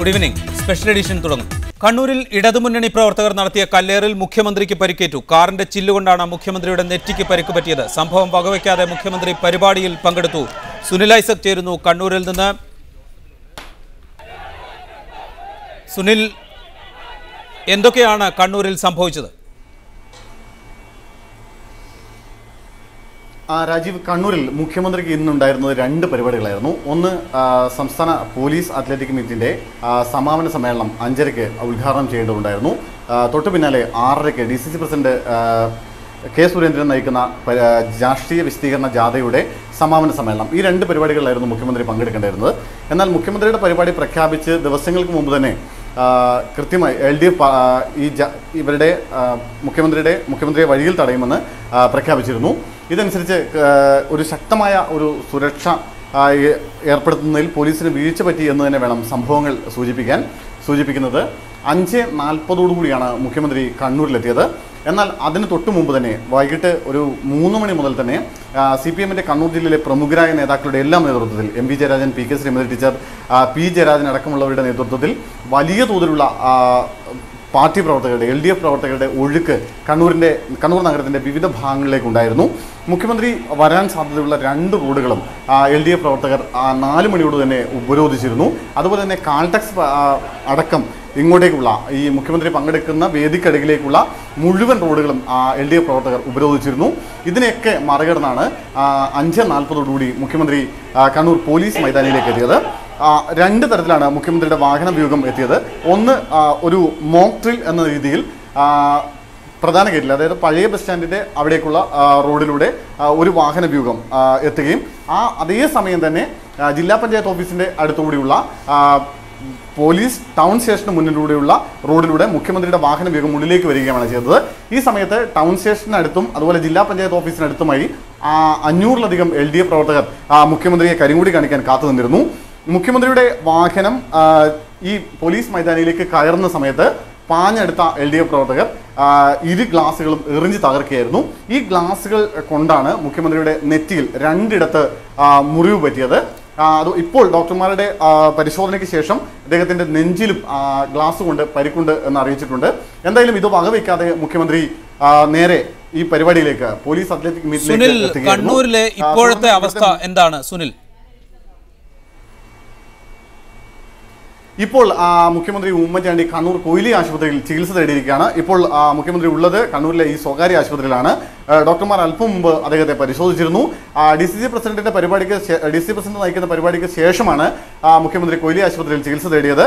Good evening. Special edition തുടങ്ങും. കണ്ണൂരിൽ ഇടതുമുന്നണി പ്രവർത്തകർ നടത്തിയ കല്ലേറിൽ മുഖ്യമന്ത്രിക്ക് പരിക്കേറ്റു. കാറിന്റെ ചില്ലുകൊണ്ടാണ് മുഖ്യമന്ത്രിയുടെ നെറ്റിക്ക് പരിക്ക് പറ്റിയത്. സംഭവം വകവയ്ക്കാതെ മുഖ്യമന്ത്രി പരിപാടിയിൽ പങ്കെടുത്തു. സുനിൽ ഐസക് ചേരുന്നു കണ്ണൂരിൽ നിന്ന്. സുനിൽ, എന്തൊക്കെയാണ് കണ്ണൂരിൽ സംഭവിച്ചത്? രാജീവ്, കണ്ണൂരിൽ മുഖ്യമന്ത്രിക്ക് ഇന്നുണ്ടായിരുന്നത് രണ്ട് പരിപാടികളായിരുന്നു. ഒന്ന്, സംസ്ഥാന പോലീസ് അത്ലറ്റിക് മീറ്റിൻ്റെ സമാപന സമ്മേളനം 5:30 ഉദ്ഘാടനം ചെയ്യേണ്ടതുണ്ടായിരുന്നു. തൊട്ടു പിന്നാലെ 6:30 DCC പ്രസിഡന്റ് കെ സുരേന്ദ്രൻ നയിക്കുന്ന രാഷ്ട്രീയ വിശദീകരണ ജാഥയുടെ സമാപന സമ്മേളനം. ഈ രണ്ട് പരിപാടികളിലായിരുന്നു മുഖ്യമന്ത്രി പങ്കെടുക്കേണ്ടിയിരുന്നത്. എന്നാൽ മുഖ്യമന്ത്രിയുടെ പരിപാടി പ്രഖ്യാപിച്ച് ദിവസങ്ങൾക്ക് മുമ്പ് തന്നെ കൃത്യമായി LDF ഇവരുടെ മുഖ്യമന്ത്രിയെ വഴിയിൽ തടയുമെന്ന് പ്രഖ്യാപിച്ചിരുന്നു. ഇതനുസരിച്ച് ഒരു ശക്തമായ ഒരു സുരക്ഷ ഏർപ്പെടുത്തുന്നതിൽ പോലീസിന് വീഴ്ച പറ്റി എന്ന് തന്നെ വേണം സംഭവങ്ങൾ സൂചിപ്പിക്കുന്നത്. 5:40 മുഖ്യമന്ത്രി കണ്ണൂരിലെത്തിയത്. എന്നാൽ അതിന് തൊട്ടു മുമ്പ് തന്നെ വൈകിട്ട് ഒരു 3 മണി മുതൽ തന്നെ CPM-ന്റെ കണ്ണൂർ ജില്ലയിലെ പ്രമുഖരായ നേതാക്കളുടെ എല്ലാം നേതൃത്വത്തിൽ MV Jayarajan, PK Sreemathi teacher, P Jayarajan അടക്കമുള്ളവരുടെ നേതൃത്വത്തിൽ വലിയ തോതിലുള്ള പാർട്ടി പ്രവർത്തകരുടെ LDF പ്രവർത്തകരുടെ ഒഴുക്ക് കണ്ണൂർ നഗരത്തിൻ്റെ വിവിധ ഭാഗങ്ങളിലേക്കുണ്ടായിരുന്നു. മുഖ്യമന്ത്രി വരാൻ സാധ്യതയുള്ള 2 റോഡുകളും LDF പ്രവർത്തകർ 4 മണിയോട് തന്നെ ഉപരോധിച്ചിരുന്നു. അതുപോലെ തന്നെ കാൾടെക്സ് അടക്കം ഇങ്ങോട്ടേക്കുള്ള ഈ മുഖ്യമന്ത്രി പങ്കെടുക്കുന്ന വേദിക്കടുകിലേക്കുള്ള മുഴുവൻ റോഡുകളും LDF പ്രവർത്തകർ ഉപരോധിച്ചിരുന്നു. ഇതിനെയൊക്കെ മറികടന്നാണ് 5:40 മുഖ്യമന്ത്രി കണ്ണൂർ പോലീസ് മൈതാനിയിലേക്ക് എത്തിയത്. 2 തരത്തിലാണ് മുഖ്യമന്ത്രിയുടെ വാഹന വ്യൂഹം എത്തിയത്. ഒന്ന്, ഒരു മോക്ക് ഡ്രിൽ എന്ന രീതിയിൽ പ്രധാന ഗേറ്റിൽ, അതായത് പഴയ ബസ് സ്റ്റാൻഡിൻ്റെ അവിടേക്കുള്ള റോഡിലൂടെ ഒരു വാഹന വ്യൂഹം എത്തുകയും അതേ സമയം തന്നെ ജില്ലാ പഞ്ചായത്ത് ഓഫീസിൻ്റെ അടുത്തുകൂടിയുള്ള പോലീസ് ടൗൺ സ്റ്റേഷന് മുന്നിലൂടെയുള്ള റോഡിലൂടെ മുഖ്യമന്ത്രിയുടെ വാഹന വ്യൂഹം ഉള്ളിലേക്ക് വരികയാണ് ചെയ്തത്. ഈ സമയത്ത് ടൗൺ സ്റ്റേഷനടുത്തും അതുപോലെ ജില്ലാ പഞ്ചായത്ത് ഓഫീസിനടുത്തുമായി 500-ലധികം LDF പ്രവർത്തകർ മുഖ്യമന്ത്രിയെ കരിങ്കൊടി കാണിക്കാൻ കാത്തു നിന്നിരുന്നു. മുഖ്യമന്ത്രിയുടെ വാഹനം ഈ പോലീസ് മൈതാനിയിലേക്ക് കയറുന്ന സമയത്ത് പാഞ്ഞെടുത്ത LDF പ്രവർത്തകർ 2 ഗ്ലാസുകളും എറിഞ്ഞ് തകർക്കുകയായിരുന്നു. ഈ ഗ്ലാസുകൾ കൊണ്ടാണ് മുഖ്യമന്ത്രിയുടെ നെറ്റിയിൽ 2 മുറിവ് പറ്റിയത്. അത് ഇപ്പോൾ ഡോക്ടർമാരുടെ പരിശോധനയ്ക്ക് ശേഷം അദ്ദേഹത്തിൻ്റെ നെഞ്ചിലും ഗ്ലാസ് കൊണ്ട് പരിക്കുണ്ട് എന്ന് അറിയിച്ചിട്ടുണ്ട്. എന്തായാലും ഇത് വകവയ്ക്കാതെ മുഖ്യമന്ത്രി നേരെ ഈ പരിപാടിയിലേക്ക് പോലീസ് അത്ലറ്റിക് മീറ്റിലേക്ക്. കണ്ണൂരിലെ ഇപ്പോഴത്തെ അവസ്ഥ എന്താണ് സുനിൽ? ഇപ്പോൾ മുഖ്യമന്ത്രി ഉമ്മൻചാണ്ടി കണ്ണൂർ കൊയിലി ആശുപത്രിയിൽ ചികിത്സ തേടിയിരിക്കുകയാണ്. ഇപ്പോൾ മുഖ്യമന്ത്രി ഉള്ളത് കണ്ണൂരിലെ ഈ സ്വകാര്യ ആശുപത്രിയിലാണ്. ഡോക്ടർമാർ അല്പം മുമ്പ് അദ്ദേഹത്തെ പരിശോധിച്ചിരുന്നു. DCC പ്രസിഡന്റ് നയിക്കുന്ന പരിപാടിക്ക് ശേഷമാണ് മുഖ്യമന്ത്രി കൊയിലി ആശുപത്രിയിൽ ചികിത്സ തേടിയത്.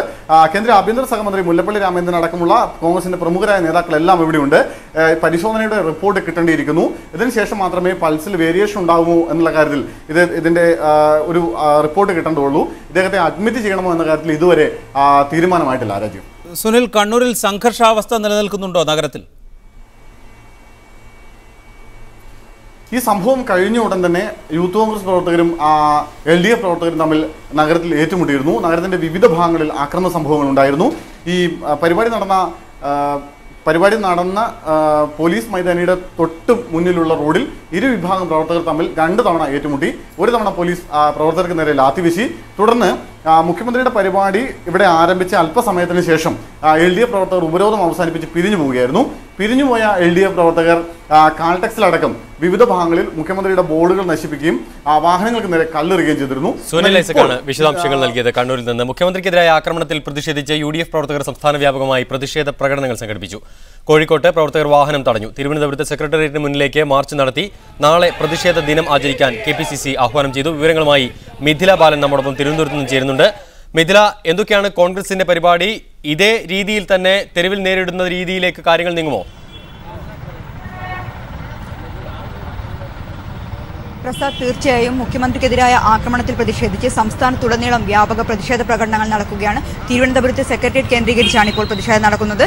കേന്ദ്ര ആഭ്യന്തര സഹമന്ത്രി മുല്ലപ്പള്ളി രാമചന്ദ്രൻ അടക്കമുള്ള കോൺഗ്രസിന്റെ പ്രമുഖരായ നേതാക്കളെല്ലാം ഇവിടെയുണ്ട്. പരിശോധനയുടെ റിപ്പോർട്ട് കിട്ടേണ്ടിയിരിക്കുന്നു. ഇതിനുശേഷം മാത്രമേ പൾസിൽ വേരിയേഷൻ ഉണ്ടാകുമോ എന്നുള്ള കാര്യത്തിൽ ഇതിന്റെ ഒരു റിപ്പോർട്ട് കിട്ടേണ്ടതുള്ളൂ. ഇദ്ദേഹത്തെ അഡ്മിറ്റ് ചെയ്യണമോ എന്ന കാര്യത്തിൽ ഇതുവരെ തീരുമാനമായിട്ടില്ല. രാജ്യം സുനിൽ, കണ്ണൂരിൽ സംഘർഷാവസ്ഥ നിലനിൽക്കുന്നുണ്ടോ നഗരത്തിൽ? ഈ സംഭവം കഴിഞ്ഞ ഉടൻ തന്നെ യൂത്ത് കോൺഗ്രസ് പ്രവർത്തകരും LDF പ്രവർത്തകരും തമ്മിൽ നഗരത്തിൽ ഏറ്റുമുട്ടിയിരുന്നു. നഗരത്തിന്റെ വിവിധ ഭാഗങ്ങളിൽ ആക്രമണ സംഭവങ്ങൾ ഉണ്ടായിരുന്നു. ഈ പരിപാടി നടന്ന പോലീസ് മൈതാനിയുടെ തൊട്ട് മുന്നിലുള്ള റോഡിൽ ഇരുവിഭാഗം പ്രവർത്തകർ തമ്മിൽ 2 തവണ ഏറ്റുമുട്ടി. ഒരു തവണ പോലീസ് പ്രവർത്തകർക്ക് നേരെ ലാത്തി വീശി. തുടർന്ന് മുഖ്യമന്ത്രിയുടെ പരിപാടി ഇവിടെ ആരംഭിച്ച അല്പസമയത്തിന് ശേഷം LDF പ്രവർത്തകർ ഉപരോധം അവസാനിപ്പിച്ച് പിരിഞ്ഞു പോവുകയായിരുന്നു. പിരിഞ്ഞുപോയ LDF പ്രവർത്തകർ കാൾടെക്സിലടക്കം വിവിധ ഭാഗങ്ങളിൽ മുഖ്യമന്ത്രിയുടെ ബോർഡുകൾ നശിപ്പിക്കുകയും വാഹനങ്ങൾക്ക് നേരെ കല്ലെറിയുകയും ചെയ്തിരുന്നു. സുനിൽ ഐസക്കാണ് വിശദാംശങ്ങൾ നൽകിയത് കണ്ണൂരിൽ നിന്ന്. മുഖ്യമന്ത്രിക്കെതിരായ ആക്രമണത്തിൽ പ്രതിഷേധിച്ച് UDF പ്രവർത്തകർ സംസ്ഥാന വ്യാപകമായി പ്രതിഷേധ പ്രകടനങ്ങൾ സംഘടിപ്പിച്ചു. കോഴിക്കോട്ട് പ്രവർത്തകർ വാഹനം തടഞ്ഞു. തിരുവനന്തപുരത്ത് സെക്രട്ടേറിയറ്റിന് മുന്നിലേക്ക് മാർച്ച് നടത്തി. നാളെ പ്രതിഷേധ ദിനം ആചരിക്കാൻ KPCC ആഹ്വാനം ചെയ്തു. വിവരങ്ങളുമായി മിഥില ബാലൻ നമ്മോടൊപ്പം തിരുവനന്തപുരത്ത് നിന്ന് ചേരുന്നുണ്ട്. മിഥില, എന്തൊക്കെയാണ് കോൺഗ്രസിന്റെ പരിപാടി? ഇതേ രീതിയിൽ തന്നെ തെരുവിൽ നേരിടുന്ന രീതിയിലേക്ക് കാര്യങ്ങൾ നീങ്ങുമോ? പ്രസാദ്, തീർച്ചയായും മുഖ്യമന്ത്രിക്കെതിരായ ആക്രമണത്തിൽ പ്രതിഷേധിച്ച് സംസ്ഥാനത്തുടനീളം വ്യാപക പ്രതിഷേധ പ്രകടനങ്ങൾ നടക്കുകയാണ്. തിരുവനന്തപുരത്ത് സെക്രട്ടേറിയറ്റ് കേന്ദ്രീകരിച്ചാണ് ഇപ്പോൾ പ്രതിഷേധം നടക്കുന്നത്.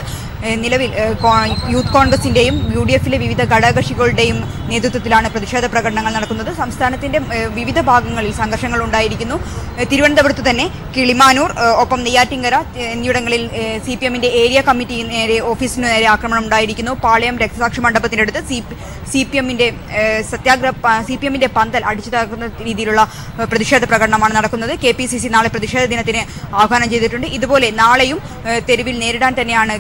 നിലവിൽ യൂത്ത് കോൺഗ്രസിന്റെയും UDF-ലെ വിവിധ ഘടകകക്ഷികളുടെയും നേതൃത്വത്തിലാണ് പ്രതിഷേധ പ്രകടനങ്ങൾ നടക്കുന്നത്. സംസ്ഥാനത്തിന്റെ വിവിധ ഭാഗങ്ങളിൽ സംഘർഷങ്ങൾ ഉണ്ടായിരിക്കുന്നു. തിരുവനന്തപുരത്ത് തന്നെ കിളിമാനൂർ, ഒപ്പം നെയ്യാറ്റിങ്കര എന്നിവിടങ്ങളിൽ CPM-ന്റെ ഏരിയ കമ്മിറ്റി നേരെ ഓഫീസിന് നേരെ ആക്രമണം ഉണ്ടായിരിക്കുന്നു. പാളയം രക്തസാക്ഷി മണ്ഡപത്തിനടുത്ത് CPM-ന്റെ പന്തൽ അടിച്ചു തകർക്കുന്ന രീതിയിലുള്ള പ്രതിഷേധ പ്രകടനമാണ് നടക്കുന്നത്. KPCC നാളെ പ്രതിഷേധ ദിനത്തിന് ആഹ്വാനം ചെയ്തിട്ടുണ്ട്. ഇതുപോലെ നാളെയും തെരുവിൽ നേരിടാൻ തന്നെയാണ്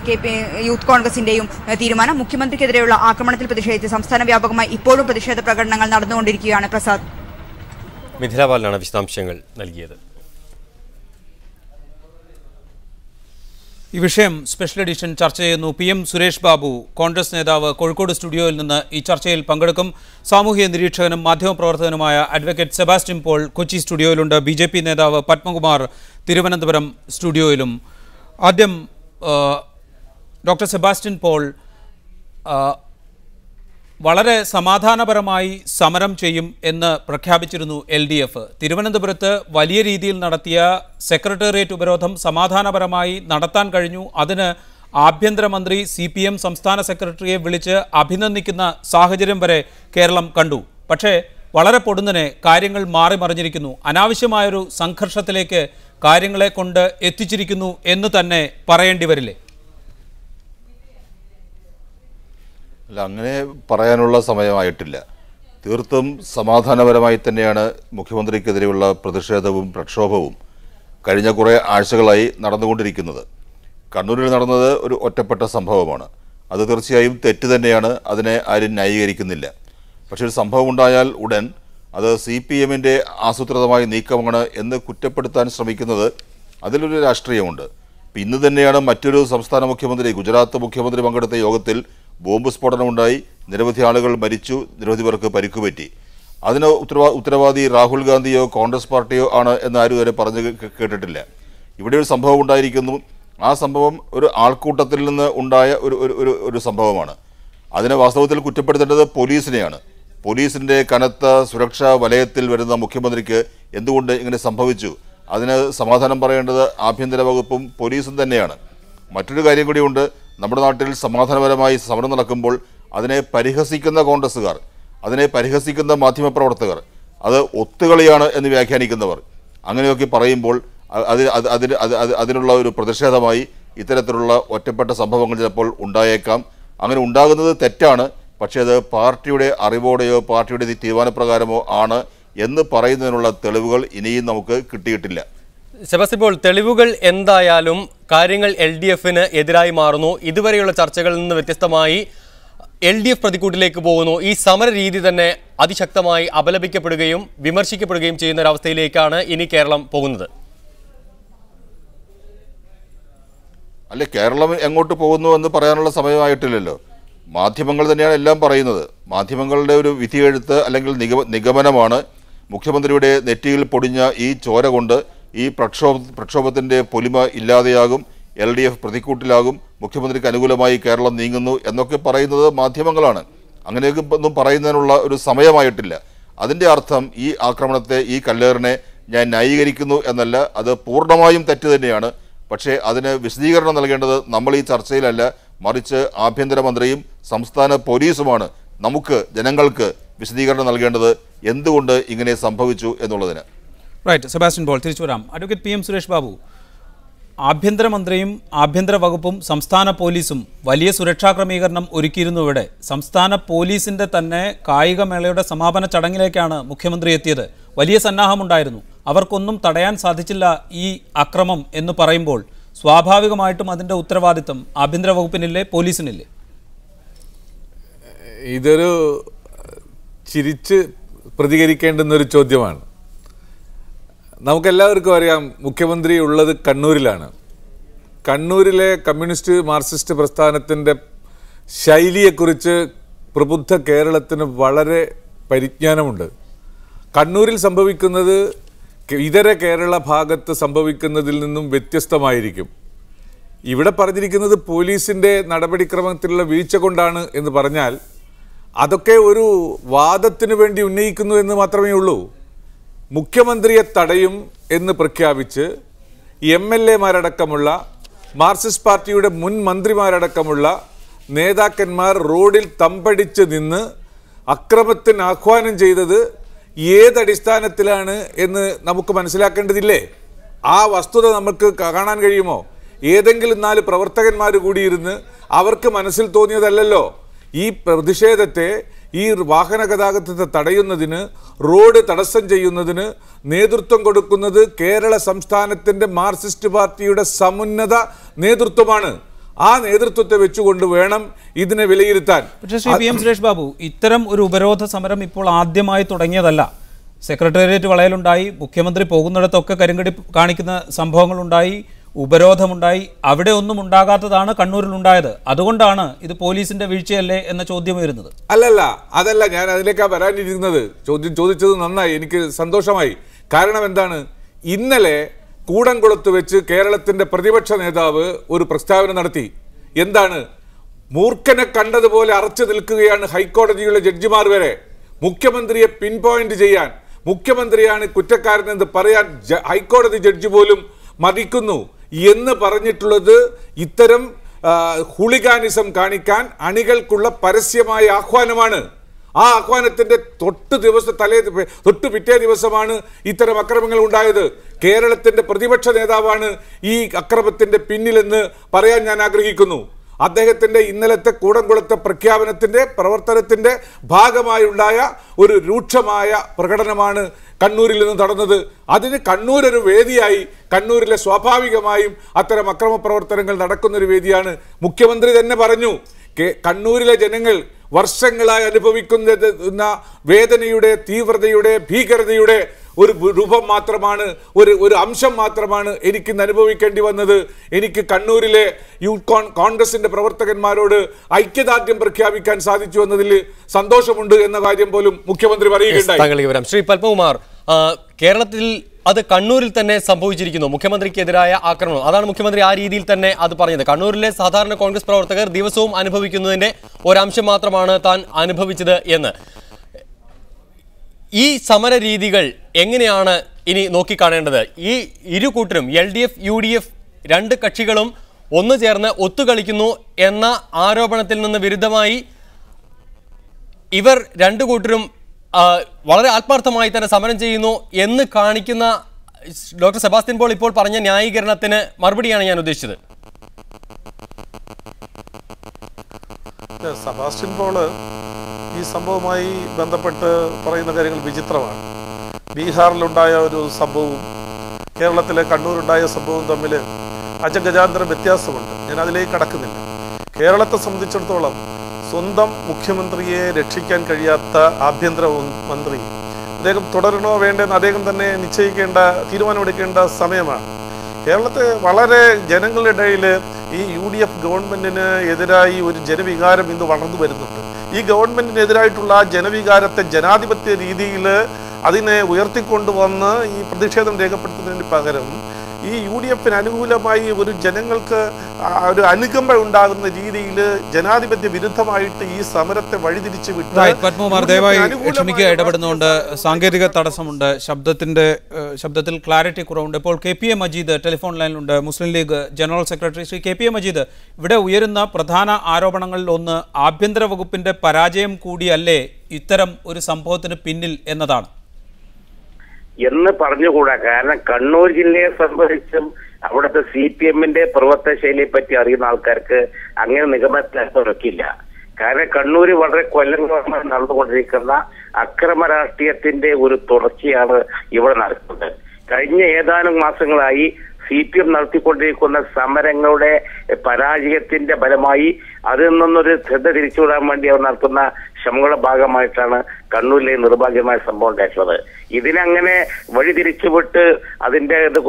യൂത്ത് കോൺഗ്രസിന്റെയും തീരുമാനം. മുഖ്യമന്ത്രിക്കെതിരെയുള്ള ആക്രമണത്തിൽ പ്രതിഷേധിച്ച് സംസ്ഥാന വ്യാപകമായി ഇപ്പോഴും പ്രതിഷേധ പ്രകടനങ്ങൾ നടന്നുകൊണ്ടിരിക്കുകയാണ്. പ്രസാദ്, മിഥില പാലനാണ് വിശദാംശങ്ങൾ നൽകിയത്. ഈ വിഷയം സ്പെഷ്യൽ എഡിഷൻ ചർച്ച ചെയ്യുന്നു. PM സുരേഷ് ബാബു, കോൺഗ്രസ് നേതാവ്, കോഴിക്കോട് സ്റ്റുഡിയോയിൽ നിന്ന് ഈ ചർച്ചയിൽ പങ്കെടുക്കും. സാമൂഹിക നിരീക്ഷകനും മാധ്യമപ്രവർത്തകനുമായ അഡ്വക്കേറ്റ് സെബാസ്റ്റ്യൻ പോൾ കൊച്ചി സ്റ്റുഡിയോയിലുണ്ട്. BJP നേതാവ് പത്മകുമാർ തിരുവനന്തപുരം സ്റ്റുഡിയോയിലും. ആദ്യം ഡോക്ടർ സെബാസ്റ്റ്യൻ പോൾ, വളരെ സമാധാനപരമായി സമരം ചെയ്യും എന്ന് പ്രഖ്യാപിച്ചിരുന്നു LDF. തിരുവനന്തപുരത്ത് വലിയ രീതിയിൽ നടത്തിയ സെക്രട്ടേറിയറ്റ് ഉപരോധം സമാധാനപരമായി നടത്താൻ കഴിഞ്ഞു. അതിന് ആഭ്യന്തരമന്ത്രി CPM സംസ്ഥാന സെക്രട്ടറിയെ വിളിച്ച് അഭിനന്ദിക്കുന്ന സാഹചര്യം വരെ കേരളം കണ്ടു. പക്ഷേ വളരെ പൊടുന്നനെ കാര്യങ്ങൾ മാറി മറിഞ്ഞിരിക്കുന്നു. അനാവശ്യമായൊരു സംഘർഷത്തിലേക്ക് കാര്യങ്ങളെ കൊണ്ട് എത്തിച്ചിരിക്കുന്നു എന്ന് തന്നെ പറയേണ്ടി വരില്ലേ? അല്ല, അങ്ങനെ പറയാനുള്ള സമയമായിട്ടില്ല. തീർത്തും സമാധാനപരമായി തന്നെയാണ് മുഖ്യമന്ത്രിക്കെതിരെയുള്ള പ്രതിഷേധവും പ്രക്ഷോഭവും കഴിഞ്ഞ കുറേ ആഴ്ചകളായി നടന്നുകൊണ്ടിരിക്കുന്നത്. കണ്ണൂരിൽ നടന്നത് ഒരു ഒറ്റപ്പെട്ട സംഭവമാണ്. അത് തീർച്ചയായും തെറ്റ് തന്നെയാണ്, അതിനെ ആരും ന്യായീകരിക്കുന്നില്ല. പക്ഷേ ഒരു സംഭവം ഉണ്ടായാൽ ഉടൻ അത് CPM-ന്റെ ആസൂത്രിതമായ നീക്കമാണ് എന്ന് കുറ്റപ്പെടുത്താൻ ശ്രമിക്കുന്നത്, അതിലൊരു രാഷ്ട്രീയമുണ്ട്. ഇന്ന് തന്നെയാണ് മറ്റൊരു സംസ്ഥാന മുഖ്യമന്ത്രി, ഗുജറാത്ത് മുഖ്യമന്ത്രി പങ്കെടുത്ത യോഗത്തിൽ ബോംബ് സ്ഫോടനമുണ്ടായി, നിരവധി ആളുകൾ മരിച്ചു, നിരവധി പേർക്ക് പരിക്കുപറ്റി. അതിന് ഉത്തരവാദി രാഹുൽ ഗാന്ധിയോ കോൺഗ്രസ് പാർട്ടിയോ ആണ് എന്ന് ആരും വരെ പറഞ്ഞു കേട്ടിട്ടില്ല. ഇവിടെ ഒരു സംഭവം ഉണ്ടായിരിക്കുന്നു. ആ സംഭവം ഒരു ആൾക്കൂട്ടത്തിൽ നിന്ന് ഉണ്ടായ ഒരു സംഭവമാണ്. അതിനെ വാസ്തവത്തിൽ കുറ്റപ്പെടുത്തേണ്ടത് പോലീസിനെയാണ്. പോലീസിൻ്റെ കനത്ത സുരക്ഷാ വലയത്തിൽ വരുന്ന മുഖ്യമന്ത്രിക്ക് എന്തുകൊണ്ട് ഇങ്ങനെ സംഭവിച്ചു, അതിന് സമാധാനം പറയേണ്ടത് ആഭ്യന്തര വകുപ്പും പോലീസും തന്നെയാണ്. മറ്റൊരു കാര്യം കൂടിയുണ്ട്. നമ്മുടെ നാട്ടിൽ സമാധാനപരമായി സമരം നടക്കുമ്പോൾ അതിനെ പരിഹസിക്കുന്ന കോൺഗ്രസ്സുകാർ, അതിനെ പരിഹസിക്കുന്ന മാധ്യമപ്രവർത്തകർ, അത് ഒത്തുകളിയാണ് എന്ന് വ്യാഖ്യാനിക്കുന്നവർ, അങ്ങനെയൊക്കെ പറയുമ്പോൾ അതിനുള്ള ഒരു പ്രതിഷേധമായി ഇത്തരത്തിലുള്ള ഒറ്റപ്പെട്ട സംഭവങ്ങൾ ചിലപ്പോൾ ഉണ്ടായേക്കാം. അങ്ങനെ ഉണ്ടാകുന്നത് തെറ്റാണ്. പക്ഷേ അത് പാർട്ടിയുടെ അറിവോടെയോ പാർട്ടിയുടെ തീരുമാനപ്രകാരമോ ആണ് എന്ന് പറയുന്നതിനുള്ള തെളിവുകൾ ഇനിയും നമുക്ക് കിട്ടിയിട്ടില്ല. സെബാസ്റ്റ്യൻ പോൾ, തെളിവുകൾ എന്തായാലും കാര്യങ്ങൾ LDF-ന് എതിരായി മാറുന്നു. ഇതുവരെയുള്ള ചർച്ചകളിൽ നിന്ന് വ്യത്യസ്തമായി LDF പ്രതിക്കൂട്ടിലേക്ക് പോകുന്നു. ഈ സമര രീതി തന്നെ അതിശക്തമായി അപലപിക്കപ്പെടുകയും വിമർശിക്കപ്പെടുകയും ചെയ്യുന്ന ഒരവസ്ഥയിലേക്കാണ് ഇനി കേരളം പോകുന്നത്. അല്ലെ, കേരളം എങ്ങോട്ട് പോകുന്നു എന്ന് പറയാനുള്ള സമയമായിട്ടില്ലല്ലോ. മാധ്യമങ്ങൾ തന്നെയാണ് എല്ലാം പറയുന്നത്. മാധ്യമങ്ങളുടെ ഒരു വിധിയെഴുത്ത് അല്ലെങ്കിൽ നിഗമനമാണ് മുഖ്യമന്ത്രിയുടെ നെറ്റിയിൽ പൊടിഞ്ഞ ഈ ചോര കൊണ്ട് ഈ പ്രക്ഷോഭത്തിൻ്റെ പൊലിമ ഇല്ലാതെയാകും, LDF പ്രതിക്കൂട്ടിലാകും, മുഖ്യമന്ത്രിക്ക് അനുകൂലമായി കേരളം നീങ്ങുന്നു എന്നൊക്കെ പറയുന്നത് മാധ്യമങ്ങളാണ്. അങ്ങനെയൊക്കെ ഒന്നും പറയുന്നതിനുള്ള ഒരു സമയമായിട്ടില്ല. അതിൻ്റെ അർത്ഥം ഈ ആക്രമണത്തെ, ഈ കല്ലേറിനെ ഞാൻ ന്യായീകരിക്കുന്നു എന്നല്ല, അത് പൂർണ്ണമായും തെറ്റ് തന്നെയാണ്. പക്ഷേ അതിന് വിശദീകരണം നൽകേണ്ടത് നമ്മൾ ഈ ചർച്ചയിലല്ല, മറിച്ച് ആഭ്യന്തരമന്ത്രിയും സംസ്ഥാന പോലീസുമാണ് നമുക്ക്, ജനങ്ങൾക്ക് വിശദീകരണം നൽകേണ്ടത് എന്തുകൊണ്ട് ഇങ്ങനെ സംഭവിച്ചു എന്നുള്ളതിന്. റൈറ്റ്, സെബാസ്റ്റ്യൻ പോൾ, തിരിച്ചു വരാം. അഡ്വക്കേറ്റ് PM സുരേഷ് ബാബു, ആഭ്യന്തരമന്ത്രിയും ആഭ്യന്തര വകുപ്പും സംസ്ഥാന പോലീസും വലിയ സുരക്ഷാ ക്രമീകരണം ഒരുക്കിയിരുന്നു. ഇവിടെ സംസ്ഥാന പോലീസിൻ്റെ തന്നെ കായികമേളയുടെ സമാപന ചടങ്ങിലേക്കാണ് മുഖ്യമന്ത്രി എത്തിയത്. വലിയ സന്നാഹമുണ്ടായിരുന്നു. അവർക്കൊന്നും തടയാൻ സാധിച്ചില്ല ഈ അക്രമം എന്ന് പറയുമ്പോൾ സ്വാഭാവികമായിട്ടും അതിൻ്റെ ഉത്തരവാദിത്തം ആഭ്യന്തര വകുപ്പിനില്ലേ, പോലീസിനില്ലേ? ഇതൊരു ചിരിച്ച് പ്രതികരിക്കേണ്ടുന്നൊരു ചോദ്യമാണ്. നമുക്കെല്ലാവർക്കും അറിയാം, മുഖ്യമന്ത്രി ഉള്ളത് കണ്ണൂരിലാണ്. കണ്ണൂരിലെ കമ്മ്യൂണിസ്റ്റ് മാർക്സിസ്റ്റ് പ്രസ്ഥാനത്തിൻ്റെ ശൈലിയെക്കുറിച്ച് പ്രബുദ്ധ കേരളത്തിന് വളരെ പരിജ്ഞാനമുണ്ട്. കണ്ണൂരിൽ സംഭവിക്കുന്നത് ഇതര കേരള ഭാഗത്ത് സംഭവിക്കുന്നതിൽ നിന്നും വ്യത്യസ്തമായിരിക്കും. ഇവിടെ പറഞ്ഞിരിക്കുന്നത് പോലീസിൻ്റെ നടപടിക്രമത്തിലുള്ള വീഴ്ച കൊണ്ടാണ് എന്ന് പറഞ്ഞാൽ അതൊക്കെ ഒരു വാദത്തിന് വേണ്ടി ഉന്നയിക്കുന്നു എന്ന് മാത്രമേ ഉള്ളൂ. മുഖ്യമന്ത്രിയെ തടയും എന്ന് പ്രഖ്യാപിച്ച് MLA-മാരടക്കമുള്ള മാർക്സിസ്റ്റ് പാർട്ടിയുടെ മുൻ മന്ത്രിമാരടക്കമുള്ള നേതാക്കന്മാർ റോഡിൽ തമ്പടിച്ച് നിന്ന് അക്രമത്തിന് ആഹ്വാനം ചെയ്തത് ഏതടിസ്ഥാനത്തിലാണ് എന്ന് നമുക്ക് മനസ്സിലാക്കേണ്ടതില്ലേ? ആ വസ്തുത നമുക്ക് കാണാൻ കഴിയുമോ? ഏതെങ്കിലും 4 പ്രവർത്തകന്മാർ കൂടിയിരുന്ന് അവർക്ക് മനസ്സിൽ തോന്നിയതല്ലല്ലോ. ഈ പ്രതിഷേധത്തെ, ഈ വാഹന ഗതാഗതത്തെ തടയുന്നതിന്, റോഡ് തടസ്സം ചെയ്യുന്നതിന് നേതൃത്വം കൊടുക്കുന്നത് കേരള സംസ്ഥാനത്തിൻ്റെ മാർക്സിസ്റ്റ് പാർട്ടിയുടെ സമുന്നത നേതൃത്വമാണ്. ആ നേതൃത്വത്തെ വെച്ചുകൊണ്ട് വേണം ഇതിനെ വിലയിരുത്താൻ. പക്ഷേ ശ്രീ പി എം സുരേഷ് ബാബു, ഇത്തരം ഒരു ഉപരോധ സമരം ഇപ്പോൾ ആദ്യമായി തുടങ്ങിയതല്ല. സെക്രട്ടേറിയറ്റ് വളയലുണ്ടായി, മുഖ്യമന്ത്രി പോകുന്നിടത്തൊക്കെ കരിങ്കടി കാണിക്കുന്ന സംഭവങ്ങളുണ്ടായി, ഉപരോധമുണ്ടായി. അവിടെ ഒന്നും ഉണ്ടാകാത്തതാണ് കണ്ണൂരിലുണ്ടായത്. അതുകൊണ്ടാണ് ഇത് പോലീസിന്റെ വീഴ്ചയല്ലേ എന്ന ചോദ്യം വരുന്നത്. അതല്ല, ഞാൻ അതിലേക്കാണ് വരാനിരിക്കുന്നത്. ചോദ്യം ചോദിച്ചത് നന്നായി, എനിക്ക് സന്തോഷമായി. കാരണം എന്താണ്? ഇന്നലെ കൂടംകുളത്ത് വെച്ച് കേരളത്തിന്റെ പ്രതിപക്ഷ നേതാവ് ഒരു പ്രസ്താവന നടത്തി. എന്താണ്? മൂർഖനെ കണ്ടതുപോലെ അറച്ചു നിൽക്കുകയാണ് ഹൈക്കോടതിയിലെ ജഡ്ജിമാർ വരെ. മുഖ്യമന്ത്രിയെ പിൻ പോയിന്റ് ചെയ്യാൻ, മുഖ്യമന്ത്രിയാണ് കുറ്റക്കാരനെന്ന് പറയാൻ ഹൈക്കോടതി ജഡ്ജി പോലും മതിക്കുന്നു എന്ന് പറഞ്ഞിട്ടുള്ളത് ഇത്തരം ഹൂളിഗാനിസം കാണിക്കാൻ അണികൾക്കുള്ള പരസ്യമായ ആഹ്വാനമാണ്. ആ ആഹ്വാനത്തിന്റെ തൊട്ട് പിറ്റേ ദിവസമാണ് ഇത്തരം അക്രമങ്ങൾ ഉണ്ടായത്. കേരളത്തിന്റെ പ്രതിപക്ഷ നേതാവാണ് ഈ അക്രമത്തിന്റെ പിന്നിലെന്ന് പറയാൻ ഞാൻ ആഗ്രഹിക്കുന്നു. അദ്ദേഹത്തിന്റെ ഇന്നലത്തെ കൂടംകുളത്തെ പ്രഖ്യാപനത്തിന്റെ പ്രവർത്തനത്തിന്റെ ഭാഗമായുണ്ടായ ഒരു രൂക്ഷമായ പ്രകടനമാണ് കണ്ണൂരിൽ നിന്ന് നടന്നത്. അതിന് കണ്ണൂർ ഒരു വേദിയായി, കണ്ണൂരിലെ സ്വാഭാവികമായും അത്തരം അക്രമ പ്രവർത്തനങ്ങൾ നടക്കുന്നൊരു വേദിയാണ്. മുഖ്യമന്ത്രി തന്നെ പറഞ്ഞു, കണ്ണൂരിലെ ജനങ്ങൾ വർഷങ്ങളായി അനുഭവിക്കുന്ന വേദനയുടെ, തീവ്രതയുടെ, ഭീകരതയുടെ ഒരു രൂപം മാത്രമാണ്, ഒരു അംശം മാത്രമാണ് എനിക്കിന്ന് അനുഭവിക്കേണ്ടി വന്നത്. എനിക്ക് കണ്ണൂരിലെ കോൺഗ്രസിന്റെ പ്രവർത്തകന്മാരോട് ഐക്യദാർഢ്യം പ്രഖ്യാപിക്കാൻ സാധിച്ചു എന്നതിൽ സന്തോഷമുണ്ട് എന്ന കാര്യം പോലും മുഖ്യമന്ത്രി പറയുകയുണ്ടായി. ശ്രീ പത്മകുമാർ, കേരളത്തിൽ അത് കണ്ണൂരിൽ തന്നെ സംഭവിച്ചിരിക്കുന്നു. മുഖ്യമന്ത്രിക്കെതിരായ ആക്രമണം, അതാണ് മുഖ്യമന്ത്രി ആ രീതിയിൽ തന്നെ അത് പറഞ്ഞത്. കണ്ണൂരിലെ സാധാരണ കോൺഗ്രസ് പ്രവർത്തകർ ദിവസവും അനുഭവിക്കുന്നതിന്റെ ഒരംശം മാത്രമാണ് താൻ അനുഭവിച്ചത് എന്ന്. ഈ സമര രീതികൾ എങ്ങനെയാണ് ഇനി നോക്കിക്കാണേണ്ടത്? ഈ ഇരു കൂട്ടരും, LDF, UDF, 2 കക്ഷികളും ഒന്നു ചേർന്ന് ഒത്തുകളിക്കുന്നു എന്ന ആരോപണത്തിൽ നിന്ന് വിരുദ്ധമായി ഇവർ 2 കൂട്ടരും വളരെ ആത്മാർത്ഥമായി തന്നെ സമരം ചെയ്യുന്നു എന്ന് കാണിക്കുന്ന ഡോക്ടർ സെബാസ്റ്റ്യൻ പോൾ ഇപ്പോൾ പറഞ്ഞ ന്യായീകരണത്തിന് മറുപടിയാണ് ഞാൻ ഉദ്ദേശിച്ചത്. സെബാസ്റ്റ്യൻ പോള് ഈ സംഭവവുമായി ബന്ധപ്പെട്ട് പറയുന്ന കാര്യങ്ങൾ വിചിത്രമാണ്. ബീഹാറിലുണ്ടായ ഒരു സംഭവവും കേരളത്തിലെ കണ്ണൂരുണ്ടായ സംഭവവും തമ്മിൽ അജഗജാന്തരം വ്യത്യാസമുണ്ട്. ഞാൻ അതിലേക്ക് കടക്കുന്നില്ല. കേരളത്തെ സംബന്ധിച്ചിടത്തോളം സ്വന്തം മുഖ്യമന്ത്രിയെ രക്ഷിക്കാൻ കഴിയാത്ത ആഭ്യന്തര മന്ത്രി, അദ്ദേഹം തുടരണോ വേണ്ടെന്ന് അദ്ദേഹം തന്നെ നിശ്ചയിക്കേണ്ട, തീരുമാനമെടുക്കേണ്ട സമയമാണ്. കേരളത്തെ വളരെ ജനങ്ങളുടെ ഇടയിൽ ഈ UDF ഗവൺമെൻറ്റിന് എതിരായി ഒരു ജനവികാരം ഇന്ന് വളർന്നു വരുന്നുണ്ട്. ഈ ഗവൺമെൻറ്റിനെതിരായിട്ടുള്ള ആ ജനവികാരത്തെ ജനാധിപത്യ രീതിയിൽ അതിനെ ഉയർത്തിക്കൊണ്ടുവന്ന് ഈ പ്രതിഷേധം രേഖപ്പെടുത്തുന്നതിന് പകരം ഈ UDFന് അനുകൂലമായി ഒരു ജനങ്ങൾക്ക് ഒരു അനുകമ്പ ഉണ്ടാകുന്ന രീതിയിൽ ജനാധിപത്യ വിരുദ്ധമായിട്ട് ഈ സമരത്തെ വഴിതിരിച്ചു വിട്ട് പത്മകുമാർ ദയവായി ക്ഷമിക്കുക, ഇടപെടുന്നുണ്ട്. സാങ്കേതിക തടസ്സമുണ്ട്, ശബ്ദത്തിൽ ക്ലാരിറ്റി കുറവുണ്ട്. ഇപ്പോൾ KPA മജീദ് ടെലിഫോൺ ലൈനിലുണ്ട്, Muslim League general secretary. Shri KPA Majeed, ഇവിടെ ഉയരുന്ന പ്രധാന ആരോപണങ്ങളിൽ ഒന്ന് ആഭ്യന്തര വകുപ്പിന്റെ പരാജയം കൂടിയല്ലേ ഇത്തരം ഒരു സംഭവത്തിന് പിന്നിൽ എന്നതാണ്. എന്ന് പറഞ്ഞുകൂടാ. കാരണം കണ്ണൂർ ജില്ലയെ സംബന്ധിച്ചും അവിടുത്തെ CPMന്റെ പ്രവർത്തന ശൈലിയെ പറ്റി അറിയുന്ന ആൾക്കാർക്ക് അങ്ങനെ നിഗമനത്തിലെത്തില്ല. കാരണം കണ്ണൂര് വളരെ കൊല്ലങ്ങളായി നടന്നുകൊണ്ടിരിക്കുന്ന അക്രമ രാഷ്ട്രീയത്തിന്റെ ഒരു തുടർച്ചയാണ് ഇവിടെ നടക്കുന്നത്. കഴിഞ്ഞ ഏതാനും മാസങ്ങളായി CPM നടത്തിക്കൊണ്ടിരിക്കുന്ന സമരങ്ങളുടെ പരാജയത്തിന്റെ ഫലമായി അതിൽ നിന്നൊരു ശ്രദ്ധ തിരിച്ചുവിടാൻ വേണ്ടി അവർ നടത്തുന്ന ശ്രമങ്ങളുടെ ഭാഗമായിട്ടാണ് കണ്ണൂരിലെ നിർഭാഗ്യമായ സംഭവം ഉണ്ടായിട്ടുള്ളത്. ഇതിനങ്ങനെ വഴി തിരിച്ചുവിട്ട് അതിന്റെ ഇത്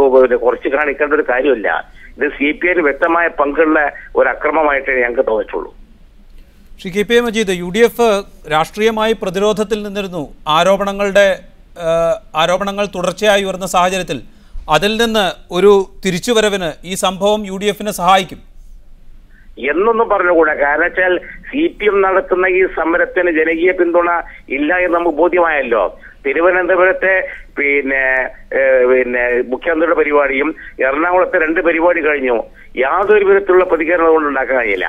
കുറച്ച് കാണിക്കേണ്ട ഒരു കാര്യമില്ല. ഇത് CPM വ്യക്തമായ പങ്കുള്ള ഒരു അക്രമമായിട്ടേ ഞങ്ങൾക്ക് തോന്നിയിട്ടുള്ളൂ. ശ്രീ KPA മജീദ്, UDF രാഷ്ട്രീയമായി പ്രതിരോധത്തിൽ നിന്നിരുന്നു. ആരോപണങ്ങൾ തുടർച്ചയായി വരുന്ന സാഹചര്യത്തിൽ അതിൽ നിന്ന് ഒരു തിരിച്ചുവരവിന് ഈ സംഭവം UDFനെ സഹായിക്കും എന്നൊന്നും പറഞ്ഞുകൂടാ. കാരണം വെച്ചാൽ CPM നടത്തുന്ന ഈ സമരത്തിന് ജനകീയ പിന്തുണ ഇല്ല എന്ന് നമുക്ക് ബോധ്യമായല്ലോ. തിരുവനന്തപുരത്തെ പിന്നെ മുഖ്യമന്ത്രിയുടെ പരിപാടിയും എറണാകുളത്തെ 2 പരിപാടി കഴിഞ്ഞു. യാതൊരു വിധത്തിലുള്ള പ്രതികരണം കൊണ്ട് ഉണ്ടാക്കാൻ കഴിയില്ല.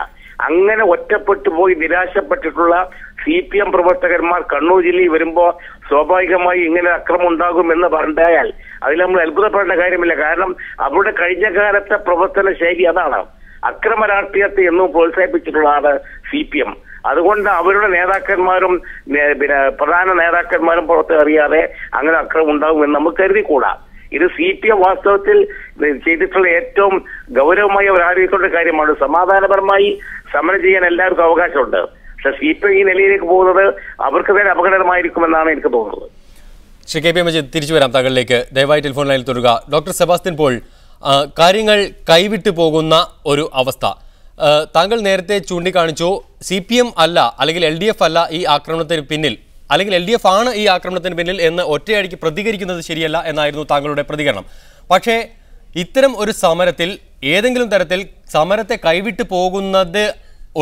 അങ്ങനെ ഒറ്റപ്പെട്ടു പോയി നിരാശപ്പെട്ടിട്ടുള്ള CPM പ്രവർത്തകന്മാർ കണ്ണൂർ ജില്ലയിൽ വരുമ്പോൾ സ്വാഭാവികമായി ഇങ്ങനെ അക്രമം ഉണ്ടാകും എന്ന് പറഞ്ഞാൽ അതിൽ നമ്മൾ അത്ഭുതപ്പെടേണ്ട കാര്യമില്ല. കാരണം അവരുടെ കഴിഞ്ഞ കാലത്തെ പ്രവർത്തന ശൈലി അതാണ്. അക്രമ രാഷ്ട്രീയത്തെ എന്നും പ്രോത്സാഹിപ്പിച്ചിട്ടുള്ളതാണ് CPM. അതുകൊണ്ട് അവരുടെ നേതാക്കന്മാരും പിന്നെ പ്രധാന നേതാക്കന്മാരും പുറത്ത് അറിയാതെ അങ്ങനെ അക്രമം ഉണ്ടാകുമെന്ന് നമുക്ക് കരുതിക്കൂടാ. ഇത് CPM വാസ്തവത്തിൽ ചെയ്തിട്ടുള്ള ഏറ്റവും ഗൗരവമായി അവർ ആലോചിക്കേണ്ട കാര്യമാണ്. സമാധാനപരമായി സമരം ചെയ്യാൻ എല്ലാവർക്കും അവകാശമുണ്ട്. പക്ഷെ CPM ഈ നിലയിലേക്ക് പോകുന്നത് അവർക്ക് തന്നെ അപകടകരമായിരിക്കുമെന്നാണ് എനിക്ക് തോന്നുന്നത്. ശ്രീ KP മജീദ്, തിരിച്ചു വരാം താങ്കളിലേക്ക്. ദയവായി ടെലിഫോൺ ലൈനിൽ തുടരുക. ഡോക്ടർ സെബാസ്റ്റ്യൻ പോൾ, കാര്യങ്ങൾ കൈവിട്ടു പോകുന്ന ഒരു അവസ്ഥ താങ്കൾ നേരത്തെ ചൂണ്ടിക്കാണിച്ചു. CPM അല്ല, അല്ലെങ്കിൽ LDF അല്ല ഈ ആക്രമണത്തിന് പിന്നിൽ, അല്ലെങ്കിൽ LDF ആണ് ഈ ആക്രമണത്തിന് പിന്നിൽ എന്ന് ഒറ്റയടിക്ക് പ്രതികരിക്കുന്നത് ശരിയല്ല എന്നായിരുന്നു താങ്കളുടെ പ്രതികരണം. പക്ഷേ ഇത്തരം ഒരു സമരത്തിൽ ഏതെങ്കിലും തരത്തിൽ സമരത്തെ കൈവിട്ടു പോകുന്നത്